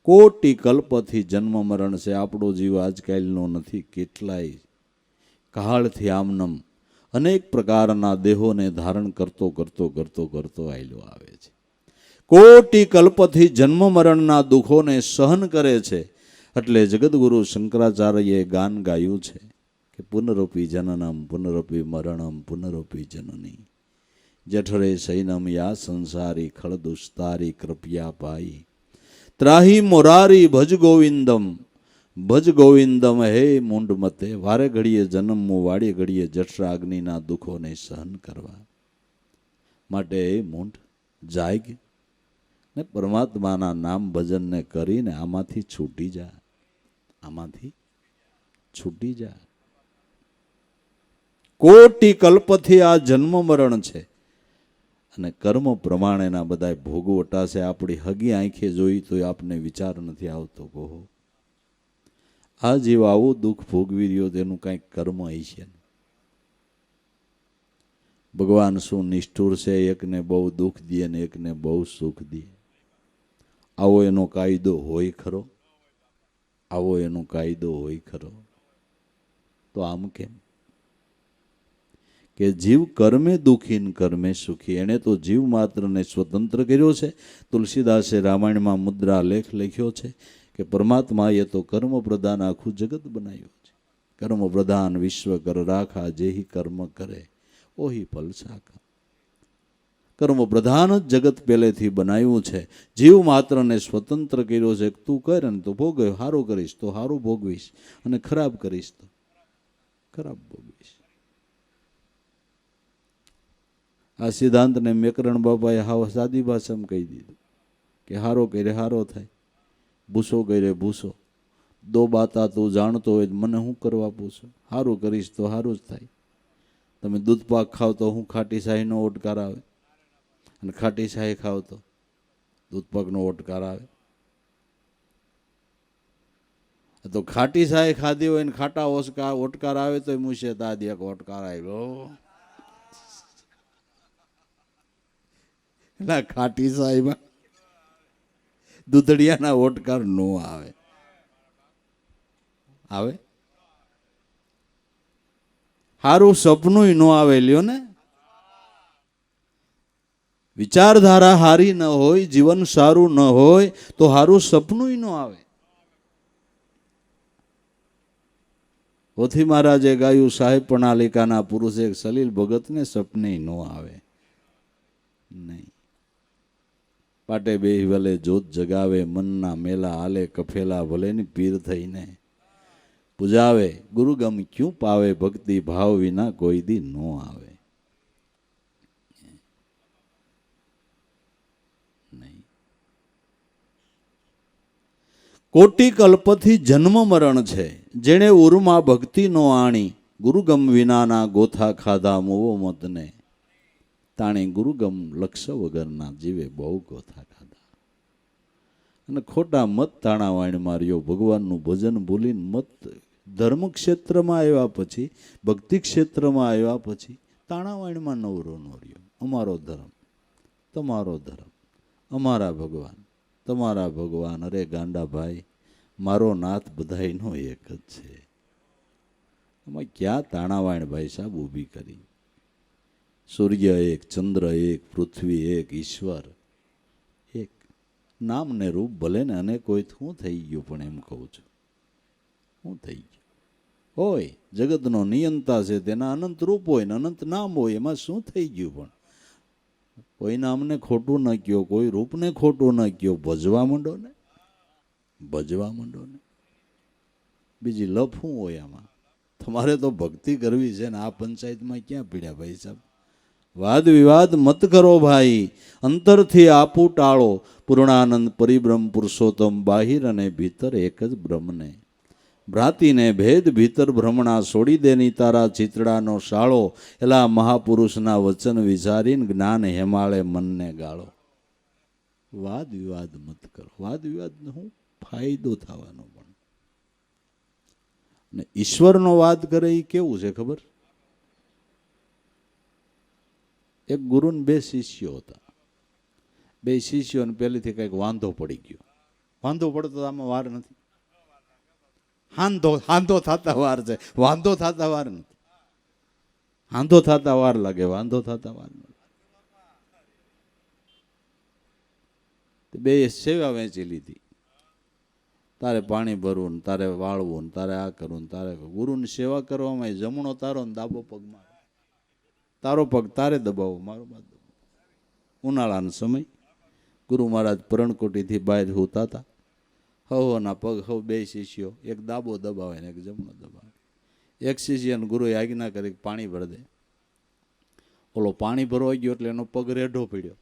કોટી કલ્પથી જન્મ મરણ છે. આપણો જીવ આજકાલનો નથી, કેટલાય કાળથી આમનમ અનેક પ્રકારના દેહોને ધારણ કરતો કરતો કરતો કરતો આયલો આવે છે. કોટી કલ્પથી જન્મ મરણના દુઃખોને સહન કરે છે. એટલે જગદગુરુ શંકરાચાર્યએ ગાન ગાયું છે કે પુનરપી જનનમ પુનરપી મરણમ પુનરપી જનની જઠરે સૈનમ યા સંસારી ખળદુસ્તારી કૃપયા પાઈ ત્રાહી મોરારી ભજ ગોવિંદમ હે મૂંડ મતે. વારે ઘડીએ જન્મવું, વાડી ઘડીએ જઠરાગ્નિના દુઃખોને સહન કરવા માટે હે મૂંડ જાગ ને પરમાત્માના નામ ભજનને કરીને આમાંથી છૂટી જા, આમાંથી છૂટી જા. કોટી કલ્પથી આ જન્મ મરણ છે અને કર્મ પ્રમાણેના બધા ભોગવટા છે. આપણી હગી આંખે જોઈ તો આપને વિચાર નથી આવતો. કહો આ જીવ આવું દુઃખ ભોગવી રહ્યો તેનું કંઈક કર્મ હશે. ભગવાન શું નિષ્ઠુર છે, એકને બહુ દુઃખ દે ને એકને બહુ સુખ દે. આવો એનો કાયદો હોય ખરો? આવો એનો કાયદો હોય ખરો? તો આમ કેમ કે જીવ કર્મે દુઃખી ને કર્મે સુખી. એણે તો જીવ માત્રને સ્વતંત્ર કર્યો છે. તુલસીદાસે રામાયણમાં મુદ્રા લેખ લખ્યો છે કે પરમાત્માએ તો કર્મ પ્રધાન આખું જગત બનાવ્યું છે. કર્મ પ્રધાન વિશ્વ કર રાખા, જેહી કર્મ કરે ઓહી ફલ સાખા. કર્મ પ્રધાન જ જગત પહેલેથી બનાવ્યું છે. જીવ માત્રને સ્વતંત્ર કર્યો છે. તું કર ને તો ભોગ, સારું કરીશ તો સારું ભોગવીશ અને ખરાબ કરીશ તો ખરાબ ભોગવીશ. આ સિદ્ધાંતને મેકરણ બાપાએ હાવ સાદી ભાષામાં કહી દીધું કે હારો કરે હારો થાય, ભૂસો કરે ભૂસો. દો બાતા તું જાણતો હોય મને શું કરવા પૂછો? સારું કરીશ તો સારું જ થાય. તમે દૂધ પાક ખાવ તો હું ખાટી શાહીનો ઓટકાર આવે, અને ખાટી શાહી ખાવ તો દૂધ પાકનો ઓટકાર આવે. તો ખાટી શાહી ખાધી હોય ને ખાટા ઓટકાર આવે તો મૂછે દાદી એક ઓટકાર આવ્યો. ના, ખાટી શાહીમાં દૂધડિયાના ઓટકાર નો આવે. આવે સારું સપનું ન આવે. લ્યો ને, વિચારધારા હારી ન હોય, જીવન સારું ન હોય તો સારું સપનું ન આવે. પોથી મહારાજે ગાયું સાહેબ પ્રણાલિકાના પુરુષ એક સલીલ ભગતને સપને ન આવે નહીં. પાટે બેહી ભલે જોત જગાવે, મનના મેલા હાલે કફેલા ભલે ની પીર થઈને પૂજાવે. ગુરુગમ ક્યું પાવે, ભક્તિ ભાવ વિના કોઈ દી ન આવે. નહીં. કોટી કલ્પથી જન્મ મરણ છે. જેણે ઉર્મા ભક્તિ નો આણી, ગુરુગમ વિનાના ગોથા ખાધા મોવો મતને. તાણે ગુરુગમ લક્ષ વગરના જીવે બહુ ગોથા ખાધા. અને ખોટા મત તાણા વાણ માર્યો. ભગવાનનું ભજન ભૂલીને મત ધર્મ ક્ષેત્રમાં આવ્યા પછી, ભક્તિ ક્ષેત્રમાં આવ્યા પછી તાણા વાણમાં નવરો નો રહ્યો. અમારો ધર્મ, તમારો ધર્મ, અમારા ભગવાન, તમારા ભગવાન. અરે ગાંડા ભાઈ, મારો નાથ બધાયનો એક જ છે. એમાં ક્યાં તાણાવાણ ભાઈ સાહેબ ઊભી કરી? સૂર્ય એક, ચંદ્ર એક, પૃથ્વી એક, ઈશ્વર એક. નામ ને રૂપ ભલે ને અને કોઈ શું થઈ ગયું, પણ એમ કહું છું શું થઈ ગયું હોય? જગતનો નિયંતા છે, તેના અનંત રૂપ હોય ને અનંત નામ હોય. એમાં શું થઈ ગયું? પણ કોઈ નામને ખોટું ન કયો, કોઈ રૂપને ખોટું ન કયો. ભજવા માંડો ને, ભજવા માંડો ને. બીજી લપ શું હોય આમાં? તમારે તો ભક્તિ કરવી છે ને આ પંચાયતમાં ક્યાં પીડ્યા ભાઈ સાહેબ? વાદ વિવાદ મત કરો ભાઈ, અંતરથી આપું ટાળો. પૂર્ણાનંદ પરિબ્રહ્મ પુરુષોત્તમ, બાહિર અને ભીતર એક જ બ્રહ્મને. ભ્રાતિને ભેદ ભીતર ભ્રમણા, છોડી દેની તારા ચિતડાનો શાળો. એલા મહાપુરુષના વચન વિચારીને જ્ઞાન હેમાળે મનને ગાળો. વાદ વિવાદ મત કરો. વાદ વિવાદ શું ફાયદો થવાનો? પણ ને ઈશ્વરનો વાદ કરે એ કેવું છે ખબર? એક ગુરુ ને બે શિષ્યો હતા. બે શિષ્યોને પહેલેથી કંઈક વાંધો પડી ગયો. વાંધો પડતો તો આમાં વાર નથી. હાંધો થતા વાર છે, વાંધો થતા વાર નથી. હાંધો થતા વાર લાગે, વાંધો થતા વાર નથી. બે સેવા વેચી લીધી. તારે પાણી ભરવું ને તારે વાળવું ને તારે આ કરવું ને તારે ગુરુની સેવા કરવામાં જમણો તારો ને ડાબો પગ મારો. તારો પગ તારે દબાવો, મારો બાદ દબાવો. ઉનાળાનો સમય, ગુરુ મહારાજ પરણકોટીથી બહાર હોતા હતા. હવના પગ હવ બે શિષ્યો, એક ડાબો દબાવે ને એક જમણો દબાવે. એક શિષ્યને ગુરુએ આજ્ઞા કરી પાણી ભરી દે. ઓલો પાણી ભરવા ગયો એટલે એનો પગ રેઢો પડ્યો.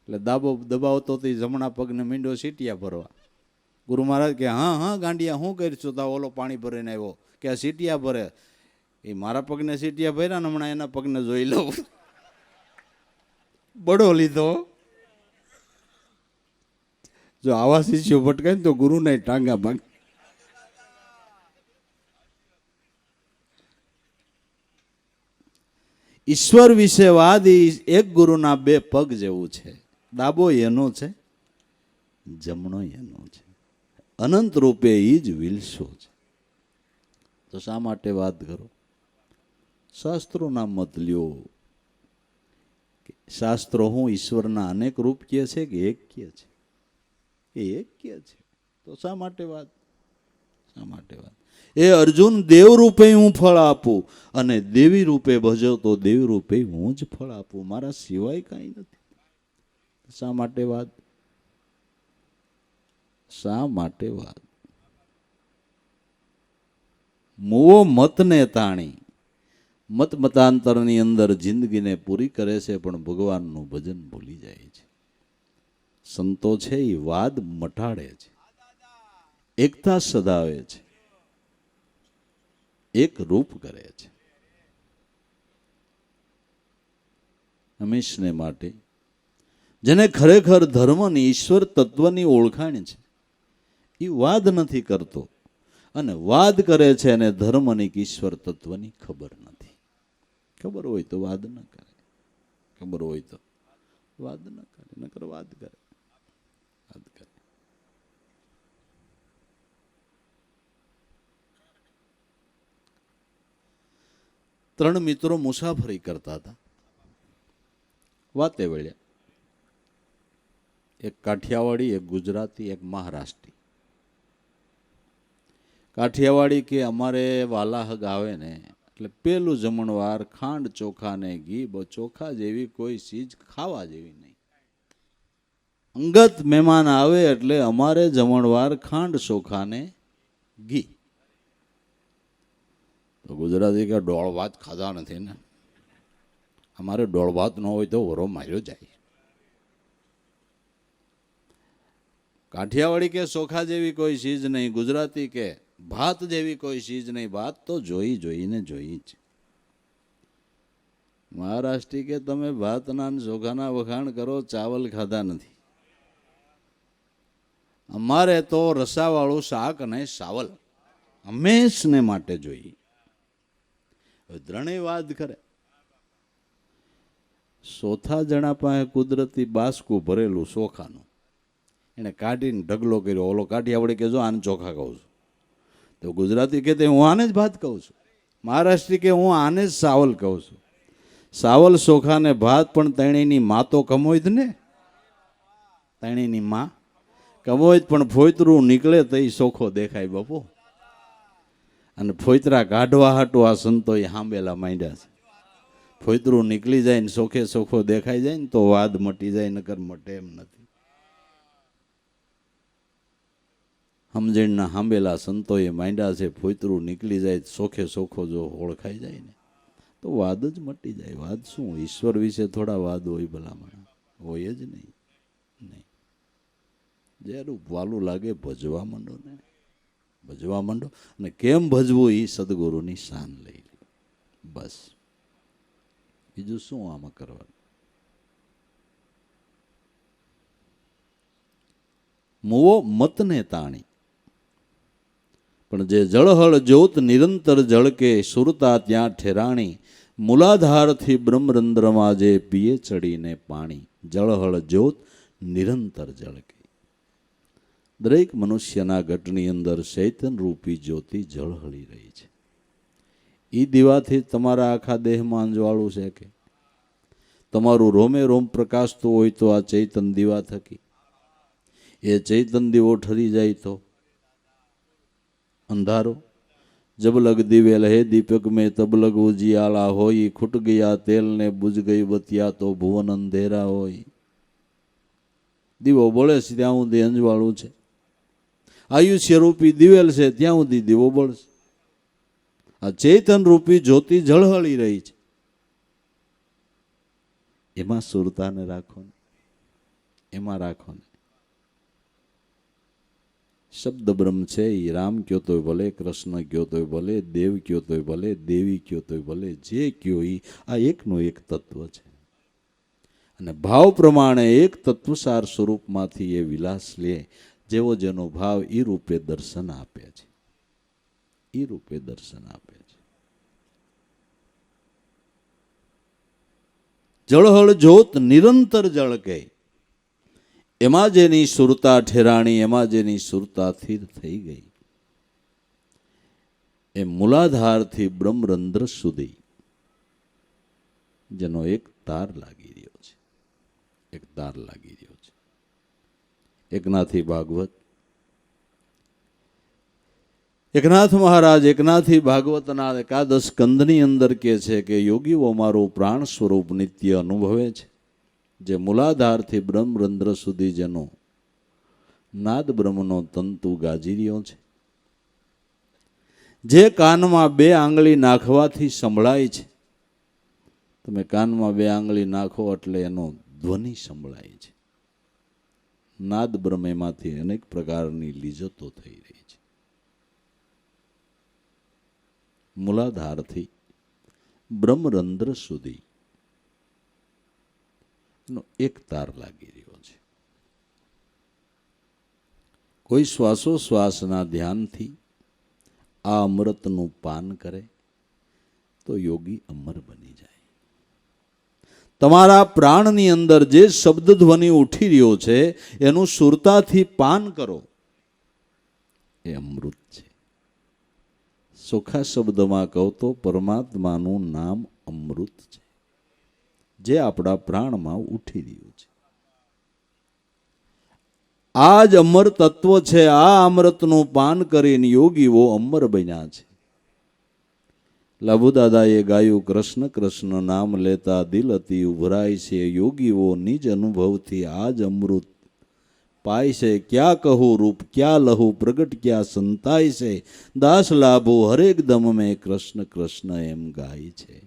એટલે ડાબો દબાવતો તો જમણા પગને મીંડો સીટિયા ભરવા. ગુરુ મહારાજ કે હા ગાંડિયા શું કરીશું? તો ઓલો પાણી ભરીને આવ્યો કે આ સીટિયા ભરે. એ મારા પગને સીટિયા ભર્યા ને હમણાં એના પગને જોઈ લઉં. બડો લીધો. જો આવા શિષ્યો ભટકાય ને તો ગુરુને ટાંગા ભાગ. ઈશ્વર વિશે વાદ એક ગુરુના બે પગ જેવું છે. ડાબો એનો છે, જમણો એનો છે. અનંત રૂપે એ જ વિલસો છે. તો શા માટે વાત કરો? શાસ્ત્રોના મત લ્યો. શાસ્ત્રો હું ઈશ્વરના અનેક રૂપ કહે છે કે એક કહે છે? એ એક કહે છે. તો શા માટે વાત? શા માટે વાત? એ અર્જુન, દેવ રૂપે હું ફળ આપું અને દેવી રૂપે ભજો તો દેવી રૂપે હું જ ફળ આપું, મારા સિવાય કાંઈ નથી. શા માટે વાત? શા માટે વાત? મુવો મતને તાણી મત મતાંતરની અંદર જિંદગીને પૂરી કરે છે, પણ ભગવાનનું ભજન ભૂલી જાય છે. સંતો છે એ વાદ મટાડે છે, એકતા સદાવે છે, એક રૂપ કરે છે. હંમેશને માટે જેને ખરેખર ધર્મની ઈશ્વર તત્વની ઓળખાણ છે એ વાદ નથી કરતો, અને વાદ કરે છે અને ધર્મની કે ઈશ્વર તત્વની ખબર નથી. ખબર હોય તો વાદ ન કરે, ખબર હોય તો વાદ ન કરે, નકર વાદ કરે. વાદ કરે. ત્રણ મિત્રો મુસાફરી કરતા હતા. વાતે વળ્યા. એક કાઠિયાવાડી, એક ગુજરાતી, એક મહારાષ્ટ્રી. કાઠિયાવાડી કે અમારે વાલાહગ આવે ને એટલે પેલું જમણવાર ખાંડ ચોખા ને ઘી. ચોખા જેવી કોઈ ચીજ ખાવા જેવી નહીં. અંગત મહેમાન આવે એટલે અમારે જમણવાર ખાંડ ચોખા ને ઘી. તો ગુજરાતી કે ડોળ ભાત ખાધા નથી ને, અમારે ડોળ ભાત ન હોય તો વરો માર્યો જાય. કાઠિયાવાડી કે ચોખા જેવી કોઈ ચીજ નહીં, ગુજરાતી કે ભાત જેવી કોઈ ચીજ નહીં, ભાત તો જોઈને જોઈ જ. મહારાષ્ટ્રી કે તમે ભાતના ચોખાના વખાણ કરો, ચાવલ ખાધા નથી. અમારે તો રસાવાળું શાક અને સાવલ હંમેશને માટે જોઈએ. ત્રણેય વાત કરે. ચોથા જણા પાસે કુદરતી બાસકું ભરેલું ચોખાનું એને કાઢીને ઢગલો કર્યો. ઓલો કાઠિયાવાડી કે જો આને ચોખા કહું છું, તો ગુજરાતી કે હું આને જ ભાત કહું છું. મહારાષ્ટ્રી કે હું આને જ સાવલ કહું છું. સાવલ ચોખા ને ભાત, પણ તણીની માં તો કમોય જ ને. તણીની માં કમોય, પણ ફોતરું નીકળે તો એ ચોખ્ખો દેખાય બાપુ. અને ફોતરા કાઢવા હાટું આ સંતોએ હાંબેલા માંડ્યા છે. ફોતરું નીકળી જાય ને ચોખે ચોખ્ખો દેખાઈ જાય ને તો વાદ મટી જાય, નકર મટે એમ નથી. સમજણના હાંબેલા સંતોએ માંડ્યા છે. ફોતરું નીકળી જાય, ચોખે ચોખ્ખો જો ઓળખાઈ જાય ને તો વાદ જ મટી જાય. વાદ શું, ઈશ્વર વિશે થોડા વાદ હોય ભલામણ? હોય જ નહીં. જ્યારે વાલું લાગે ભજવા માંડો ને, ભજવા માંડો. અને કેમ ભજવું એ સદગુરુની શાન લઈ લે, બસ. બીજું શું આમાં કરવાનું? મુવો મતને તાણી પણ જે જળહળ જ્યોત નિરંતર જળકે સુરતા ત્યાં ઠેરાણી. મૂલાધારથી બ્રહ્મરંધ્રમાં જે પીએ ચડીને પાણી, જળહળ જ્યોત નિરંતર જળકે. દરેક મનુષ્યના ઘટની અંદર ચૈતન રૂપી જ્યોતિ જળહળી રહી છે. એ દીવાથી તમારા આખા દેહમાં અંજવાળું છે કે તમારું રોમે રોમ પ્રકાશતું હોય તો આ ચૈતન દીવા થકી. એ ચૈતન દીવો ઠરી જાય તો અંધારો. जब लग दिवेल है दीपक में तब लग उजियाला होई, खुट गया तेल ने बुझ गई बतिया तो भुवन अंधेरा होई. દીવો બળે છે ત્યાં સુધી અંજવાળું છે. આયુષ્ય રૂપી દિવેલ છે ત્યાં સુધી દીવો બળશે. આ ચેતન રૂપી જ્યોતિ ઝળહળી રહી છે. એમાં સુરતાને રાખો ને, એમાં રાખો ને. શબ્દ બ્રહ્મ છે એ રામ કયો તોય ભલે, કૃષ્ણ કયો તોય ભલે, દેવ કયો તોય ભલે, દેવી કયો તોય ભલે, જે કયો એ આ એકનું એક તત્વ છે. અને ભાવ પ્રમાણે એક તત્વસાર સ્વરૂપમાંથી એ વિલાસ લે. જેવો જેનો ભાવ એ રૂપે દર્શન આપે છે, એ રૂપે દર્શન આપે છે. જળહળ જ્યોત નિરંતર જળકે. એમાં જેની સુરતા ઠેરાણી, એમાં જેની સુરતા સ્થિર થઈ ગઈ, એ મૂલાધારથી બ્રહ્મરંધ્ર સુધી જેનો એક તાર લાગી રહ્યો છે, એક તાર લાગી રહ્યો છે. એકનાથી ભાગવત, એકનાથ મહારાજ એકનાથી ભાગવતના એકાદશ સ્કંદની અંદર કહે છે કે યોગીઓ મારું પ્રાણ સ્વરૂપ નિત્ય અનુભવે છે. જે મૂલાધારથી બ્રહ્મરંધ્ર સુધી જેનો નાદ બ્રહ્મનો તંતુ ગાજી રહ્યો છે, જે કાનમાં બે આંગળી નાખવાથી સંભળાય છે. તમે કાનમાં બે આંગળી નાખો એટલે એનો ધ્વનિ સંભળાય છે. નાદ બ્રહ્મ એમાંથી અનેક પ્રકારની લીજતો થઈ રહી છે. મૂલાધારથી બ્રહ્મરંધ્ર સુધી એક તાર લાગી રહ્યો છે. કોઈ શ્વાસોશ્વાસના ધ્યાનથી આ અમૃતનું પાન કરે તો યોગી અમર બની જાય. તમારા પ્રાણની અંદર જે શબ્દ ધ્વનિ ઉઠી રહ્યો છે એનું સુરતાથી પાન કરો, એ અમૃત છે. સુખા શબ્દમાં કહું તો પરમાત્માનું નામ અમૃત છે, જે આપણા પ્રાણમાં ઉઠી રહ્યું છે. આ જ અમર તત્વ છે. આ અમૃતનું પાન કરીને યોગીઓ અમર બન્યા છે. લાભુદાદાએ ગાયું, કૃષ્ણ કૃષ્ણ નામ લેતા દિલ અતિ ઉભરાય છે. યોગીઓ નિજ અનુભવથી આ જ અમૃત પાય છે. ક્યાં કહું રૂપ ક્યાં લહુ પ્રગટ ક્યાં સંતાય છે. દાસ લાભો હરેક દમ મેં કૃષ્ણ કૃષ્ણ એમ ગાય છે.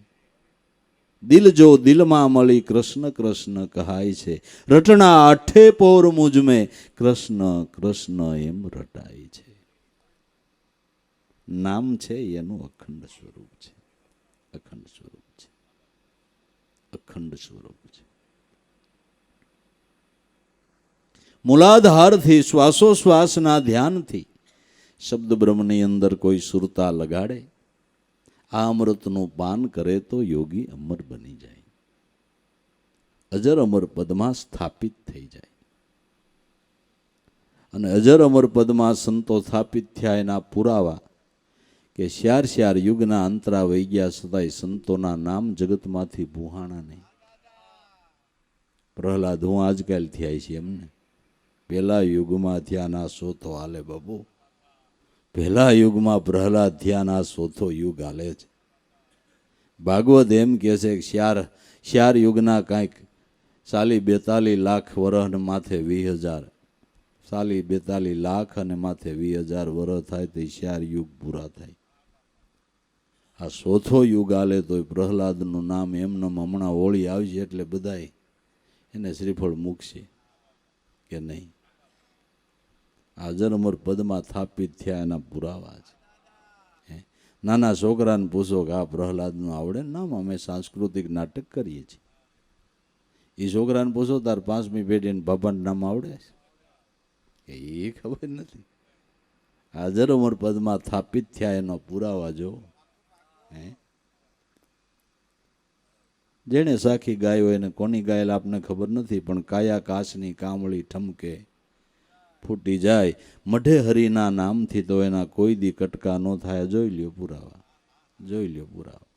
દિલ જો દિલમાં મળી કૃષ્ણ કૃષ્ણ કહાય છે. રટણા આઠે પોર મુજ મેં કૃષ્ણ કૃષ્ણ એમ રટાય છે. નામ છે એનું અખંડ સ્વરૂપ છે, અખંડ સ્વરૂપ છે, અખંડ સ્વરૂપ છે. મૂલાધારથી શ્વાસોશ્વાસના ધ્યાનથી શબ્દ બ્રહ્મની અંદર કોઈ સુરતા લગાડે, આ અમૃતનું પાન કરે તો યોગી અમર બની જાય, અજર અમર પદમાં સ્થાપિત થઈ જાય. અને અજર અમર પદમાં સંતો સ્થાપિત થયા એના પુરાવા કે શ્યાર યુગના અંતરા વહી ગયા છતાંય સંતોના નામ જગતમાંથી ભૂહાણા નહીં. પ્રહલાદ હું આજકાલ થયા છે એમને, પહેલા યુગમાં થયા ના સોતો હાલે બાબુ. પહેલા યુગમાં પ્રહલાદ થયા ના સોથો યુગ હાલે છે. ભાગવત એમ કહે છે કે શ્યાર યુગના કાંઈક 42 લાખ વર્ષ માથે 20,000, 42 લાખ અને માથે 20,000 વર્ષ થાય તો શ્યાર યુગ પૂરા થાય. આ સોથો યુગ હાલે તો પ્રહલાદનું નામ એમને હમણાં હોળી આવશે એટલે બધાય એને શ્રીફળ મૂકશે કે નહીં. હાજર અમર પદમાં સ્થાપિત થયા એના પુરાવા છે. નાના છોકરાને પૂછો કે આ પ્રહલાદનું આવડે નામ, અમે સાંસ્કૃતિક નાટક કરીએ છીએ. એ છોકરાને પૂછો તાર 5મી પેઢીને બાપાનું નામ આવડે છે એ ખબર નથી. હાજર અમર પદમાં સ્થાપિત થયા એનો પુરાવા જો. જેણે સાખી ગાય હોય એને કોની ગાયેલ આપને ખબર નથી, પણ કાયા કાચની કામળી ઠમકે ફૂટી જાય મઢે હરિના નામથી તો એના કોઈ દી કટકા ન થાય. જોઈ લ્યો પુરાવા, જોઈ લ્યો પુરાવા.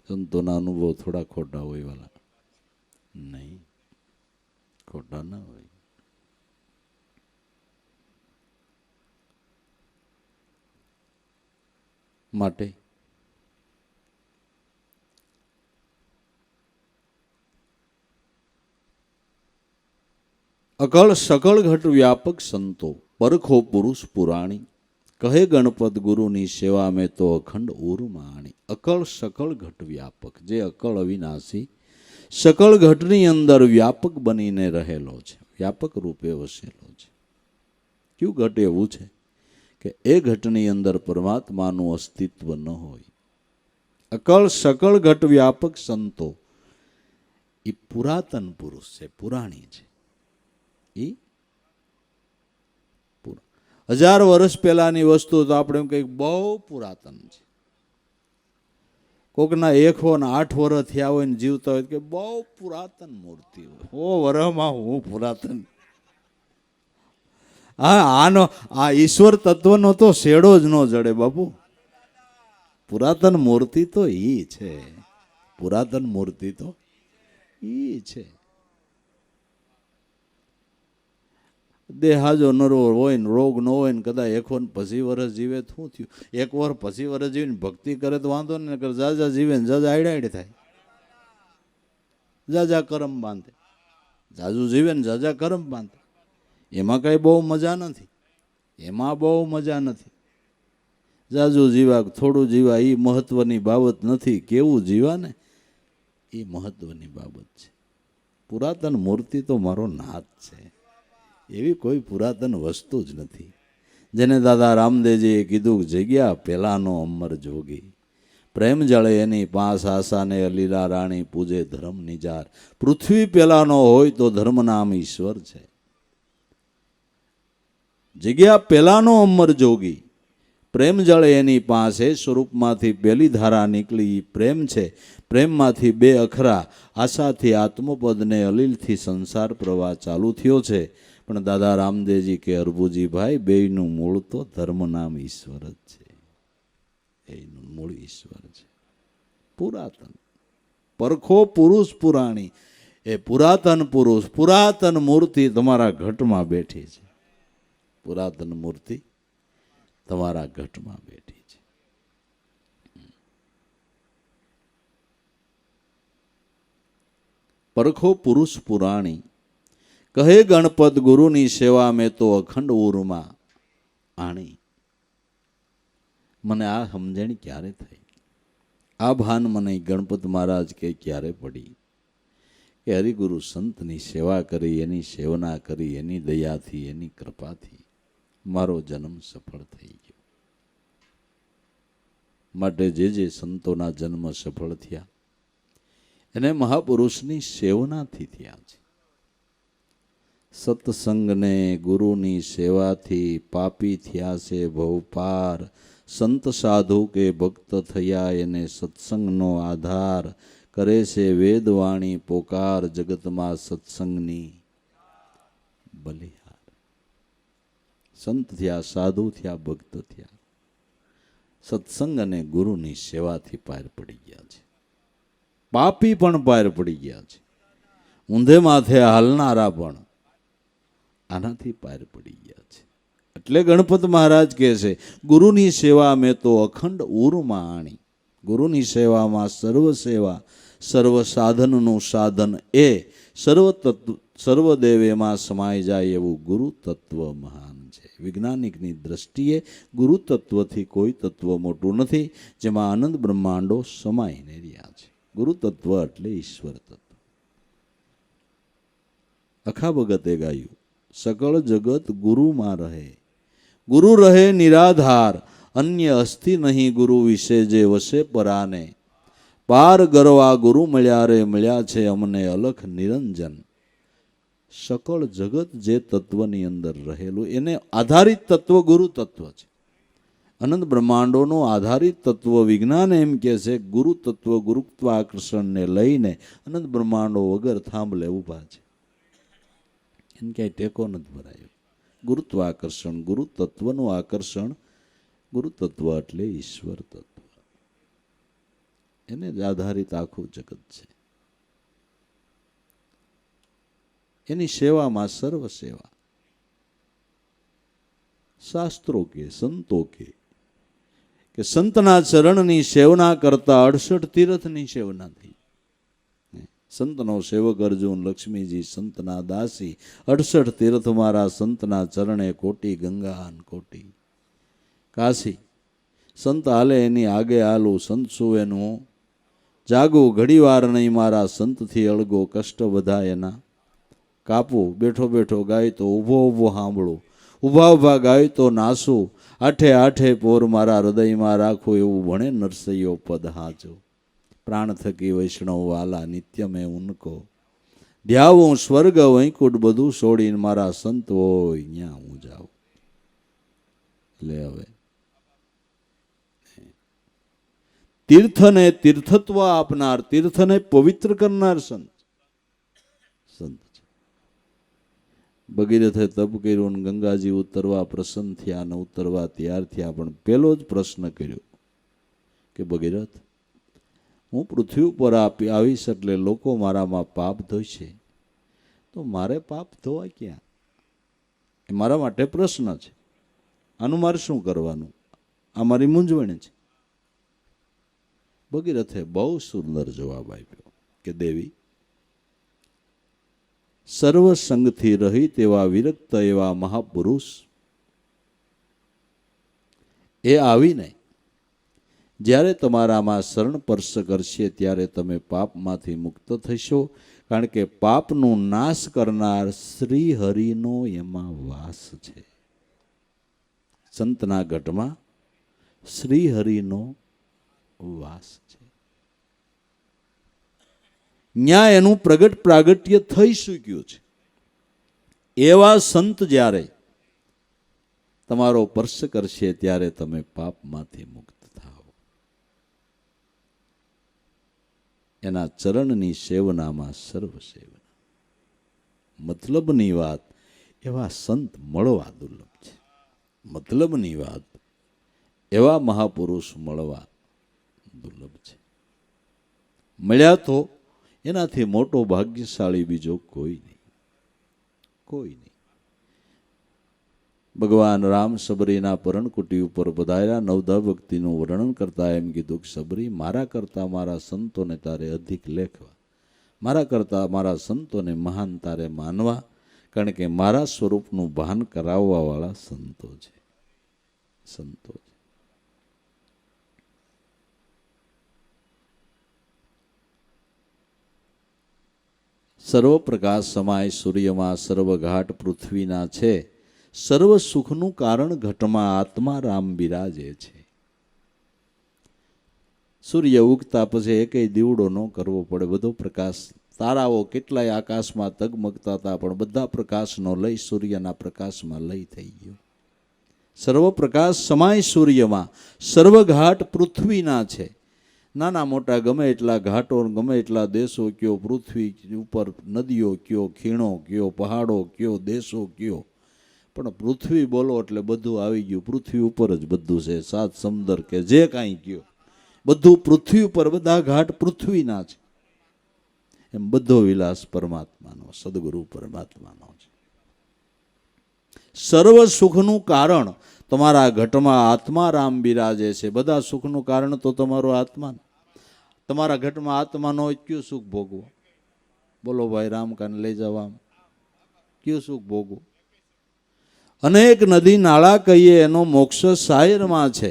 સંતોના અનુભવ થોડા ખોટા હોય વાલા, નહીં ખોટા ના હોય. માટે અકળ સકળ ઘટ વ્યાપક સંતો પરખો પુરુષ પુરાણી કહે ગણપત ગુરુની સેવા મેં તો અખંડ ઉર માણી. અકળ સકળ ઘટ વ્યાપક, જે અકળ અવિનાશી સકળ ઘટની અંદર વ્યાપક બનીને રહેલો છે, વ્યાપક રૂપે વસેલો છે. કયું ઘટ એવું છે કે એ ઘટની અંદર પરમાત્માનું અસ્તિત્વ ન હોય. અકળ સકળ ઘટ વ્યાપક સંતો એ પુરાતન પુરુષ છે, પુરાણી છે. એ 1000 વર્ષ પહેલાની વસ્તુ તો આપણે એમ કંઈક બહુ પુરાતન છે. કોકના 108 વર્ષ થયા હોય ને જીવતા હોય કે બહુ પુરાતન મૂર્તિ હોય. વરમાં હું પુરાતન. હા, આનો આ ઈશ્વર તત્વનો તો શેડો જ ન જડે બાપુ. પુરાતન મૂર્તિ તો ઈ છે, પુરાતન મૂર્તિ તો ઈ છે. દેહ હાજો નરો હોય ને રોગ ન હોય ને કદાચ 150 વર્ષ જીવે શું થયું? 1 વર્ષ 50 વર્ષ જીવીને ભક્તિ કરે તો વાંધો ને, જાજા જીવે ને જાજા આઈડાઈડ થાય, જાજા કરમ બાંધે. જાજુ જીવે ને જાજા કરમ બાંધે. એમાં કઈ બહુ મજા નથી, એમાં બહુ મજા નથી. જાજુ જીવા થોડું જીવા એ મહત્વની બાબત નથી, કેવું જીવા ને એ મહત્વની બાબત છે. પુરાતન મૂર્તિ તો મારો નાથ છે, એવી કોઈ પુરાતન વસ્તુ જ નથી. જેને દાદા રામદેવજીએ કીધું જગ્યા પેલાનો અમર જોગી, પ્રેમ જળે એની પાસ આસાને અલીલા રાણી પૂજે ધર્મ નિજાર. પૃથ્વી પેલાનો હોય તો ધર્મ નામ ઈશ્વર છે. જગ્યા પેલાનો અમર જોગી, પ્રેમ જળે એની પાસે સ્વરૂપમાંથી પેલી ધારા નીકળી પ્રેમ છે. પ્રેમમાંથી 2 અખરા આશાથી આત્મપદને અલીલથી સંસાર પ્રવાહ ચાલુ થયો છે. પણ દાદા રામદેવજી કે અરબુજી ભાઈ બેયનું મૂળ તો ધર્મ નામ ઈશ્વર જ છે. એનું મૂળ ઈશ્વર છે. પુરાતન પરખો પુરુષ પુરાણી, એ પુરાતન પુરુષ પુરાતન મૂર્તિ તમારા ઘટમાં બેઠી છે. પુરાતન મૂર્તિ તમારા ઘટમાં બેઠી છે. પરખો પુરુષ પુરાણી કહે ગણપત ગુરુની સેવા મેં તો અખંડ ઉરમાં આણી. મને આ સમજણ ક્યારે થઈ, આ ભાન મને ગણપત મહારાજ કે ક્યારે પડી કે હરિગુરુ સંતની સેવા કરી, એની સેવના કરી, એની દયાથી, એની કૃપાથી મારો જન્મ સફળ થઈ ગયો. માટે જે સંતોના જન્મ સફળ થયા એને મહાપુરુષની સેવનાથી થયા છે. સત્સંગને ગુરુની સેવાથી પાપી થયા છે ભવપાર. સંત સાધુ કે ભક્ત થયા એને સત્સંગનો આધાર. કરે છે વેદવાણી પોકાર, જગતમાં સત્સંગની બલિહાર. સંત થયા, સાધુ થયા, ભક્ત થયા, સત્સંગ અને ગુરુની સેવાથી પાર પડી ગયા છે. પાપી પણ પાર પડી ગયા છે. ઊંધે માથે હાલનારા પણ આનાથી પાર પડી ગયા છે. એટલે ગણપત મહારાજ કહે છે ગુરુની સેવા મેં તો અખંડ ઉરમાં આણી. ગુરુની સેવામાં સર્વ સેવા, સર્વ સાધનનું સાધન એ સર્વદેવ એમાં સમાઈ જાય એવું ગુરુ તત્વ મહાન છે. વૈજ્ઞાનિકની દ્રષ્ટિએ ગુરુ તત્વથી કોઈ તત્વ મોટું નથી, જેમાં આનંદ બ્રહ્માંડો સમાઈને રહ્યા છે. ગુરુ તત્વ એટલે ઈશ્વર તત્વ. અખા ભગતે ગાયું સકળ જગત ગુરુમાં રહે, ગુરુ રહે નિરાધાર, અન્ય અસ્થિ નહીં ગુરુ વિશે જે વસે પરાને. પાર ગરવા ગુરુ મળ્યા રે મળ્યા છે અમને અલખ નિરંજન. સકળ જગત જે તત્વની અંદર રહેલું એને આધારિત તત્વ ગુરુ તત્વ છે. અનંત બ્રહ્માંડોનો આધારિત તત્વ વિજ્ઞાન એમ કહે છે ગુરુ તત્વ ગુરુત્વાકર્ષણને લઈને અનંત બ્રહ્માંડો વગર થાંભલે ઊભા છે. એને ક્યાંય ટેકો નથી ભરાયો. ગુરુત્વાકર્ષણ ગુરુ તત્વનું આકર્ષણ. ગુરુ તત્વ એટલે ઈશ્વર તત્વ. એને જ આધારિત આખું જગત છે. એની સેવામાં સર્વ સેવા. શાસ્ત્રો સંતો કે સંતના ચરણની સેવના કરતા 68 તીર્થની સેવના થઈ. સંતનો સેવક અર્જુન લક્ષ્મીજી સંતના દાસી 68 તીર્થ મારા સંતના ચરણે કોટી ગંગા કોટી કાશી. સંત હાલે એની આગે હાલું સંત સુવેનું જાગું ઘડી વાર નહીં મારા સંતથી અળગો કષ્ટ બધા એના કાપું. બેઠો બેઠો ગાય તો ઊભો ઊભો સાંભળું ઊભા ઊભા ગાય તો નાસું આઠે આઠે પોર મારા હૃદયમાં રાખું એવું ભણે નરસૈયો પદ હાચો. પ્રાણ થકી વૈષ્ણવ વાલા નિત્ય મેં ઉનકો ધ્યાવું સ્વર્ગ વૈકુંઠ બધું છોડીને મારા સંત હોય ત્યાં હું જાઉં. એટલે હવે તીર્થને તીર્થત્વ આપનાર તીર્થને પવિત્ર કરનાર સંત છે. ભગીરથે તપ કર્યું ને ગંગાજી ઉતરવા પ્રસન્ન થયા ને ઉતરવા તૈયાર થયા. પણ પેલો જ પ્રશ્ન કર્યો કે ભગીરથ હું પૃથ્વી ઉપર આવીશ એટલે લોકો મારામાં પાપ ધોઈશે તો મારે પાપ ધોવા ક્યાં? એ મારા માટે પ્રશ્ન છે. આનું મારે શું કરવાનું? આ મારી મૂંઝવણ છે. ભગીરથે બહુ સુંદર જવાબ આપ્યો કે દેવી સર્વસંગથી રહિત એવા વિરક્ત એવા મહાપુરુષ એ આવીને જ્યારે તમારામાં શરણ સ્પર્શ કરશે ત્યારે તમે પાપમાંથી મુક્ત થશો. કારણ કે પાપનો નાશ કરનાર શ્રી હરિનો એમાં વાસ છે. સંતના ઘટમાં શ્રી હરિનો વાસ છે. ન્યાય એનું પ્રગટ પ્રાગટ્ય થઈ ચૂક્યું છે. એવા સંત જ્યારે તમારો સ્પર્શ કરશે ત્યારે તમે પાપમાંથી મુક્ત થાઓ. એના ચરણની સેવનામાં સર્વ સેવના. મતલબની વાત એવા સંત મળવા દુર્લભ છે. મતલબની વાત એવા મહાપુરુષ મળવા દુર્લભ છે. મળ્યા તો એનાથી મોટો ભાગ્યશાળી બીજો કોઈ નહીં. કોઈ નહીં. ભગવાન રામ સબરીના પરણકુટી ઉપર પધાર્યા. નવધા ભક્તિનું વર્ણન કરતા એમ કીધું કે સબરી મારા કરતા મારા સંતોને તારે અધિક લેખવા, મારા કરતા મારા સંતોને મહાન તારે માનવા. કારણ કે મારા સ્વરૂપનું ભાન કરાવવા વાળા સંતો છે. સંતો છે. સર્વ પ્રકાશ સમાય સૂર્યમાં સર્વ ઘાટ પૃથ્વીના છે. સર્વ સુખનું કારણ ઘટમાં આત્મા રામ બિરાજે છે. સૂર્ય ઉગતા પછી એકેય દીવડો ન કરવો પડે. બધો પ્રકાશ તારાઓ કેટલાય આકાશમાં તગમગતા હતા પણ બધા પ્રકાશનો લય સૂર્યના પ્રકાશમાં લય થઈ ગયો. સર્વ પ્રકાશ સમાય સૂર્યમાં સર્વ ઘાટ પૃથ્વીના છે. નાના મોટા ગમે એટલા ઘાટો ગમે એટલા દેશો કયો, પૃથ્વી ઉપર નદીઓ કયો, ખીણો કયો, પહાડો કયો, દેશો કયો, પણ પૃથ્વી બોલો એટલે બધું આવી ગયું. પૃથ્વી ઉપર જ બધું છે. સાત સમુદ્ર કે જે કાંઈ કયો બધું પૃથ્વી ઉપર. બધા ઘાટ પૃથ્વીના છે. એમ બધો વિલાસ પરમાત્માનો, સદગુરુ પરમાત્માનો છે. સર્વ સુખનું કારણ તમારા ઘટમાં આત્મા રામ બિરાજે છે. બધા સુખનું કારણ તો તમારો આત્મા. તમારા ઘટમાં આત્માનો કયું સુખ ભોગવો? બોલો ભાઈ, રામ કાને લઈ જવા કયું સુખ ભોગવો? અનેક નદી નાળા કહીએ એનો મોક્ષ શાયરમાં છે.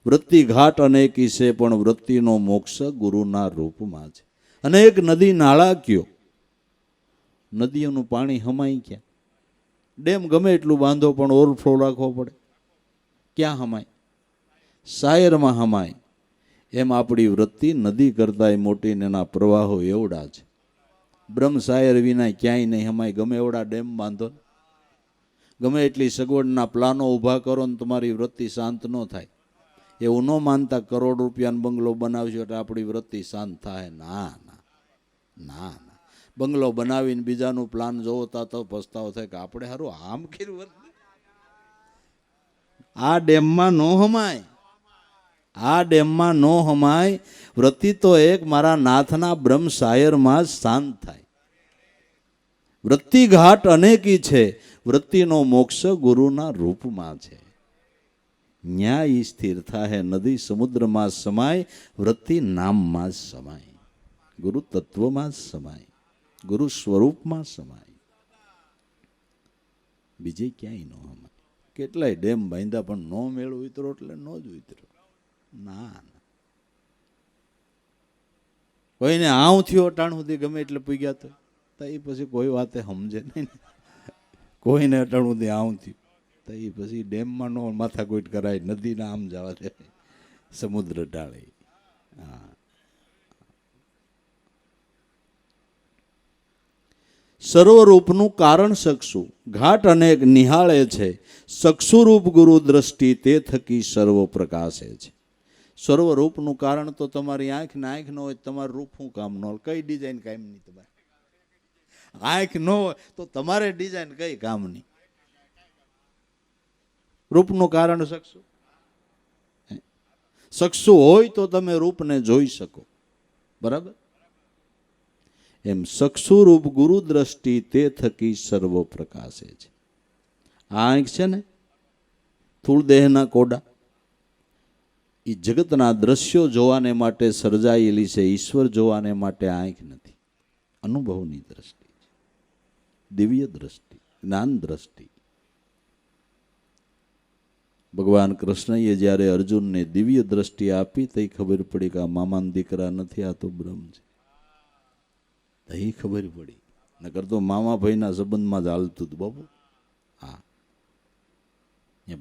વૃત્તિ ઘાટ અનેકી છે પણ વૃત્તિનો મોક્ષ ગુરુના રૂપમાં છે. અનેક નદી નાળા કયો, નદીઓનું પાણી હમાય ક્યાં? ડેમ ગમે એટલું બાંધો પણ ઓવરફ્લો રાખવો પડે. ક્યાં હમાય? શાયરમાં હમાય. એમ આપણી વૃત્તિ નદી કરતાંય મોટી ને એના પ્રવાહો એવડા છે. બ્રહ્મ શાયર વિના ક્યાંય નહીં હમાય. ગમે એવડા ડેમ બાંધો, ગમે એટલી સગવડના પ્લાનો ઊભા કરો ને તમારી વૃત્તિ શાંત ન થાય. એવું ન માનતા કરોડ રૂપિયાનો બંગલો બનાવશું એટલે આપણી વૃત્તિ શાંત થાય. ના ના ના ના, બંગલો બનાવીને બીજાનું પ્લાન જોતા તો પસ્તાવો થાય કે આપણે સારું આમ કર્યું. આ ડેમમાં નો હમાય, આ ડેમમાં નો હમાય. વૃત્તિ તો એક મારા નાથના બ્રહ્મ શાયરમાં જ શાંત થાય. વૃત્તિ ઘાટ અનેકી છે, વૃત્તિનો મોક્ષ ગુરુના રૂપમાં છે. ન્યાય સ્થિર થાય નદી સમુદ્રમાં સમાય, વૃત્તિ નામમાં જ સમાય, ગુરુ તત્વમાં જ સમાય, ગુરુ સ્વરૂપમાં સમાય, બીજે ક્યાંય ન હમાય. કેટલાય ડેમ બાંધ્યા પણ નો મેળ ઉતરો એટલે નો જ ઉતરો. ના ના, કોઈને આવું થયો અટાણ સુધી ગમે એટલે પૂગ્યા તો એ પછી કોઈ વાતે સમજે નહીં. કોઈને અટાણ સુધી આવું થયું તો એ પછી ડેમમાં નો માથાકૂટ કરાય, નદીના આમ જવા દે, સમુદ્ર ટાળે. હા, સર્વરૂપનું કારણ સક્ષુ, ઘાટ અનેક નિહાળે છે, સક્ષુરૂપ ગુરુ દ્રષ્ટિ તે થકી સર્વ પ્રકાશે છે. સર્વરૂપનું કારણ તો તમારી આંખ ને આંખ ન હોય તમારું રૂપ શું કામ ન હોય? કઈ ડિઝાઇન કામ નહીં. તમારે આંખ ન હોય તો તમારે ડિઝાઇન કઈ કામ નહીં. રૂપનું કારણ સક્ષુ. સક્ષુ હોય તો તમે રૂપને જોઈ શકો. બરાબર? એમ સક્ષુરૂપ ગુરુ દ્રષ્ટિ તે થકી સર્વ પ્રકાશે છે. આ આંખ છે ને, સ્થૂળ દેહના કોડા, એ જગતના દ્રશ્યો જોવાને માટે સર્જાયેલી છે, ઈશ્વર જોવાને માટે આંખ નથી. અનુભવની દ્રષ્ટિ છે, દિવ્ય દ્રષ્ટિ, જ્ઞાન દ્રષ્ટિ. ભગવાન કૃષ્ણએ જ્યારે અર્જુનને દિવ્ય દ્રષ્ટિ આપી તો ખબર પડી કે આ મામાના દીકરા નથી, આ તો બ્રહ્મ છે. એ ખબર પડી, નકર તો મામા ભાઈના સંબંધમાં જ હાલતું હતું બાબુ. હા,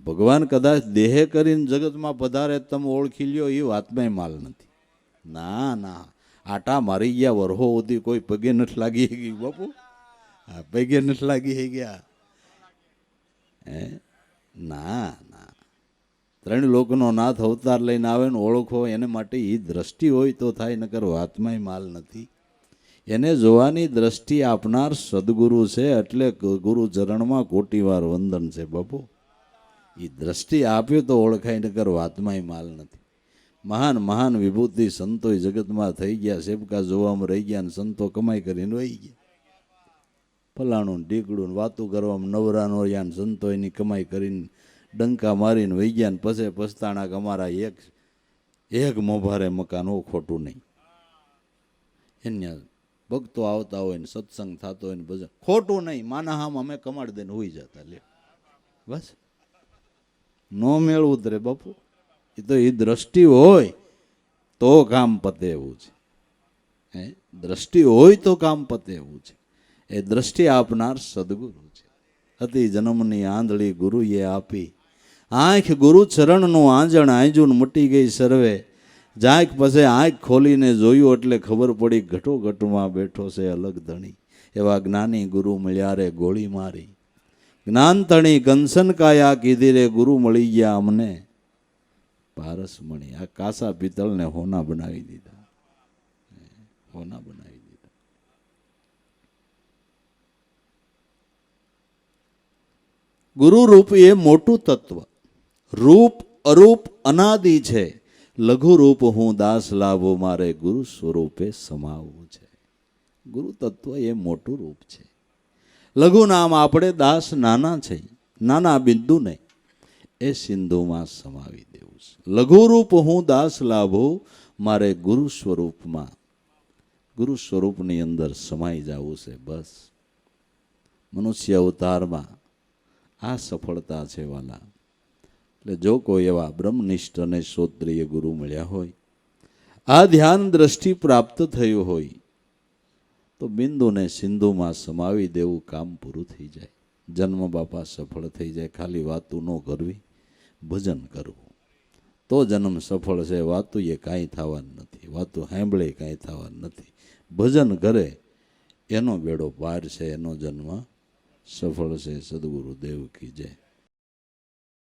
ભગવાન કદાચ દેહ કરીને જગતમાં પધારે તમે ઓળખી લ્યો એ વાતમાં માલ નથી. ના ના, આટા મારી ગયા વરહો સુધી કોઈ પગે નથી લાગી ગઈ બાપુ. હા, પગે નથી લાગી ગયા. ના ના, ત્રણ લોકનો નાથ અવતાર લઈને આવે ને ઓળખો એને માટે એ દ્રષ્ટિ હોય તો થાય, નકર વાતમાં માલ નથી. એને જોવાની દ્રષ્ટિ આપનાર સદગુરુ છે, એટલે ગુરુ ચરણમાં કોટીવાર વંદન છે બાપુ. એ દ્રષ્ટિ આપ્યો તો ઓળખાય, નકર વાતમાં માલ નથી. મહાન મહાન વિભૂતિ સંતો જગતમાં થઈ ગયા, સેબકા જોવામાં રહી ગયા, ને સંતો કમાઈ કરીને વહી ગયા. ફલાણું ઢીકડું વાતું કરવામાં નવરા નો રહ્યા, સંતો એની કમાઈ કરીને ડંકા મારીને વહી ગયા. ને પછી પસ્તાણા કે અમારા એક મોભારે મકાન હો, ખોટું નહીં. એને ભક્તો આવતા હોય ને સત્સંગ થતો હોય ને ભજન, ખોટું નહીં. માના હામ અમે કમાડ દઈને હોઈ જતા. લે બસ, નો મેળ ઉતરે બાપુ. એ તો એ દ્રષ્ટિ હોય તો કામ પતે એવું છે. દ્રષ્ટિ હોય તો કામ પતે એવું છે. એ દ્રષ્ટિ આપનાર સદગુરુ છે. અતિ જન્મની આંધળી ગુરુએ આપી, આંખ ગુરુ ચરણનું આંજણ આંજુન મટી ગઈ સર્વે. જાંક પછી આંખ ખોલીને જોયું એટલે ખબર પડી ઘટોઘટમાં બેઠો છે અલગ ધણી. એવા જ્ઞાની ગુરુ મળ્યા રે ગોળી મારી, જ્ઞાન તણી કંસન કાયા કીધી રે ગુરુ મળી ગયા અમને પારસ મણી. આ કાસા પિત્તળને હોના બનાવી દીધા, હોના બનાવી દીધા. ગુરુ રૂપ એ મોટું તત્વ. રૂપ અરૂપ અનાદિ છે, લઘુ રૂપ હું દાસ લાભો મારે ગુરુ સ્વરૂપે સમાવવું છે. ગુરુ તત્વ એ મોટું રૂપ છે. લઘુ નામ આપણે દાસ નાના છે, નાના બિંદુને એ સિંધુમાં સમાવી દેવું છે. લઘુ રૂપ હું દાસ લાભો મારે ગુરુ સ્વરૂપમાં, ગુરુ સ્વરૂપની અંદર સમાઈ જવું છે. બસ મનુષ્ય અવતારમાં આ સફળતા છે વાલા. એટલે જો કોઈ એવા બ્રહ્મનિષ્ઠ અને શ્રોત્રિય ગુરુ મળ્યા હોય, આ ધ્યાન દ્રષ્ટિ પ્રાપ્ત થયું હોય, તો બિંદુને સિંધુમાં સમાવી દેવું, કામ પૂરું થઈ જાય. જન્મ બાપા સફળ થઈ જાય. ખાલી વાતું ન કરવી, ભજન કરવું તો જન્મ સફળ છે. વાતું એ કાંઈ થવાનું નથી, વાતું સાંભળે કાંઈ થવાનું નથી. ભજન કરે એનો બેડો પાર છે, એનો જન્મ સફળ છે. સદગુરુ દેવ કી જય.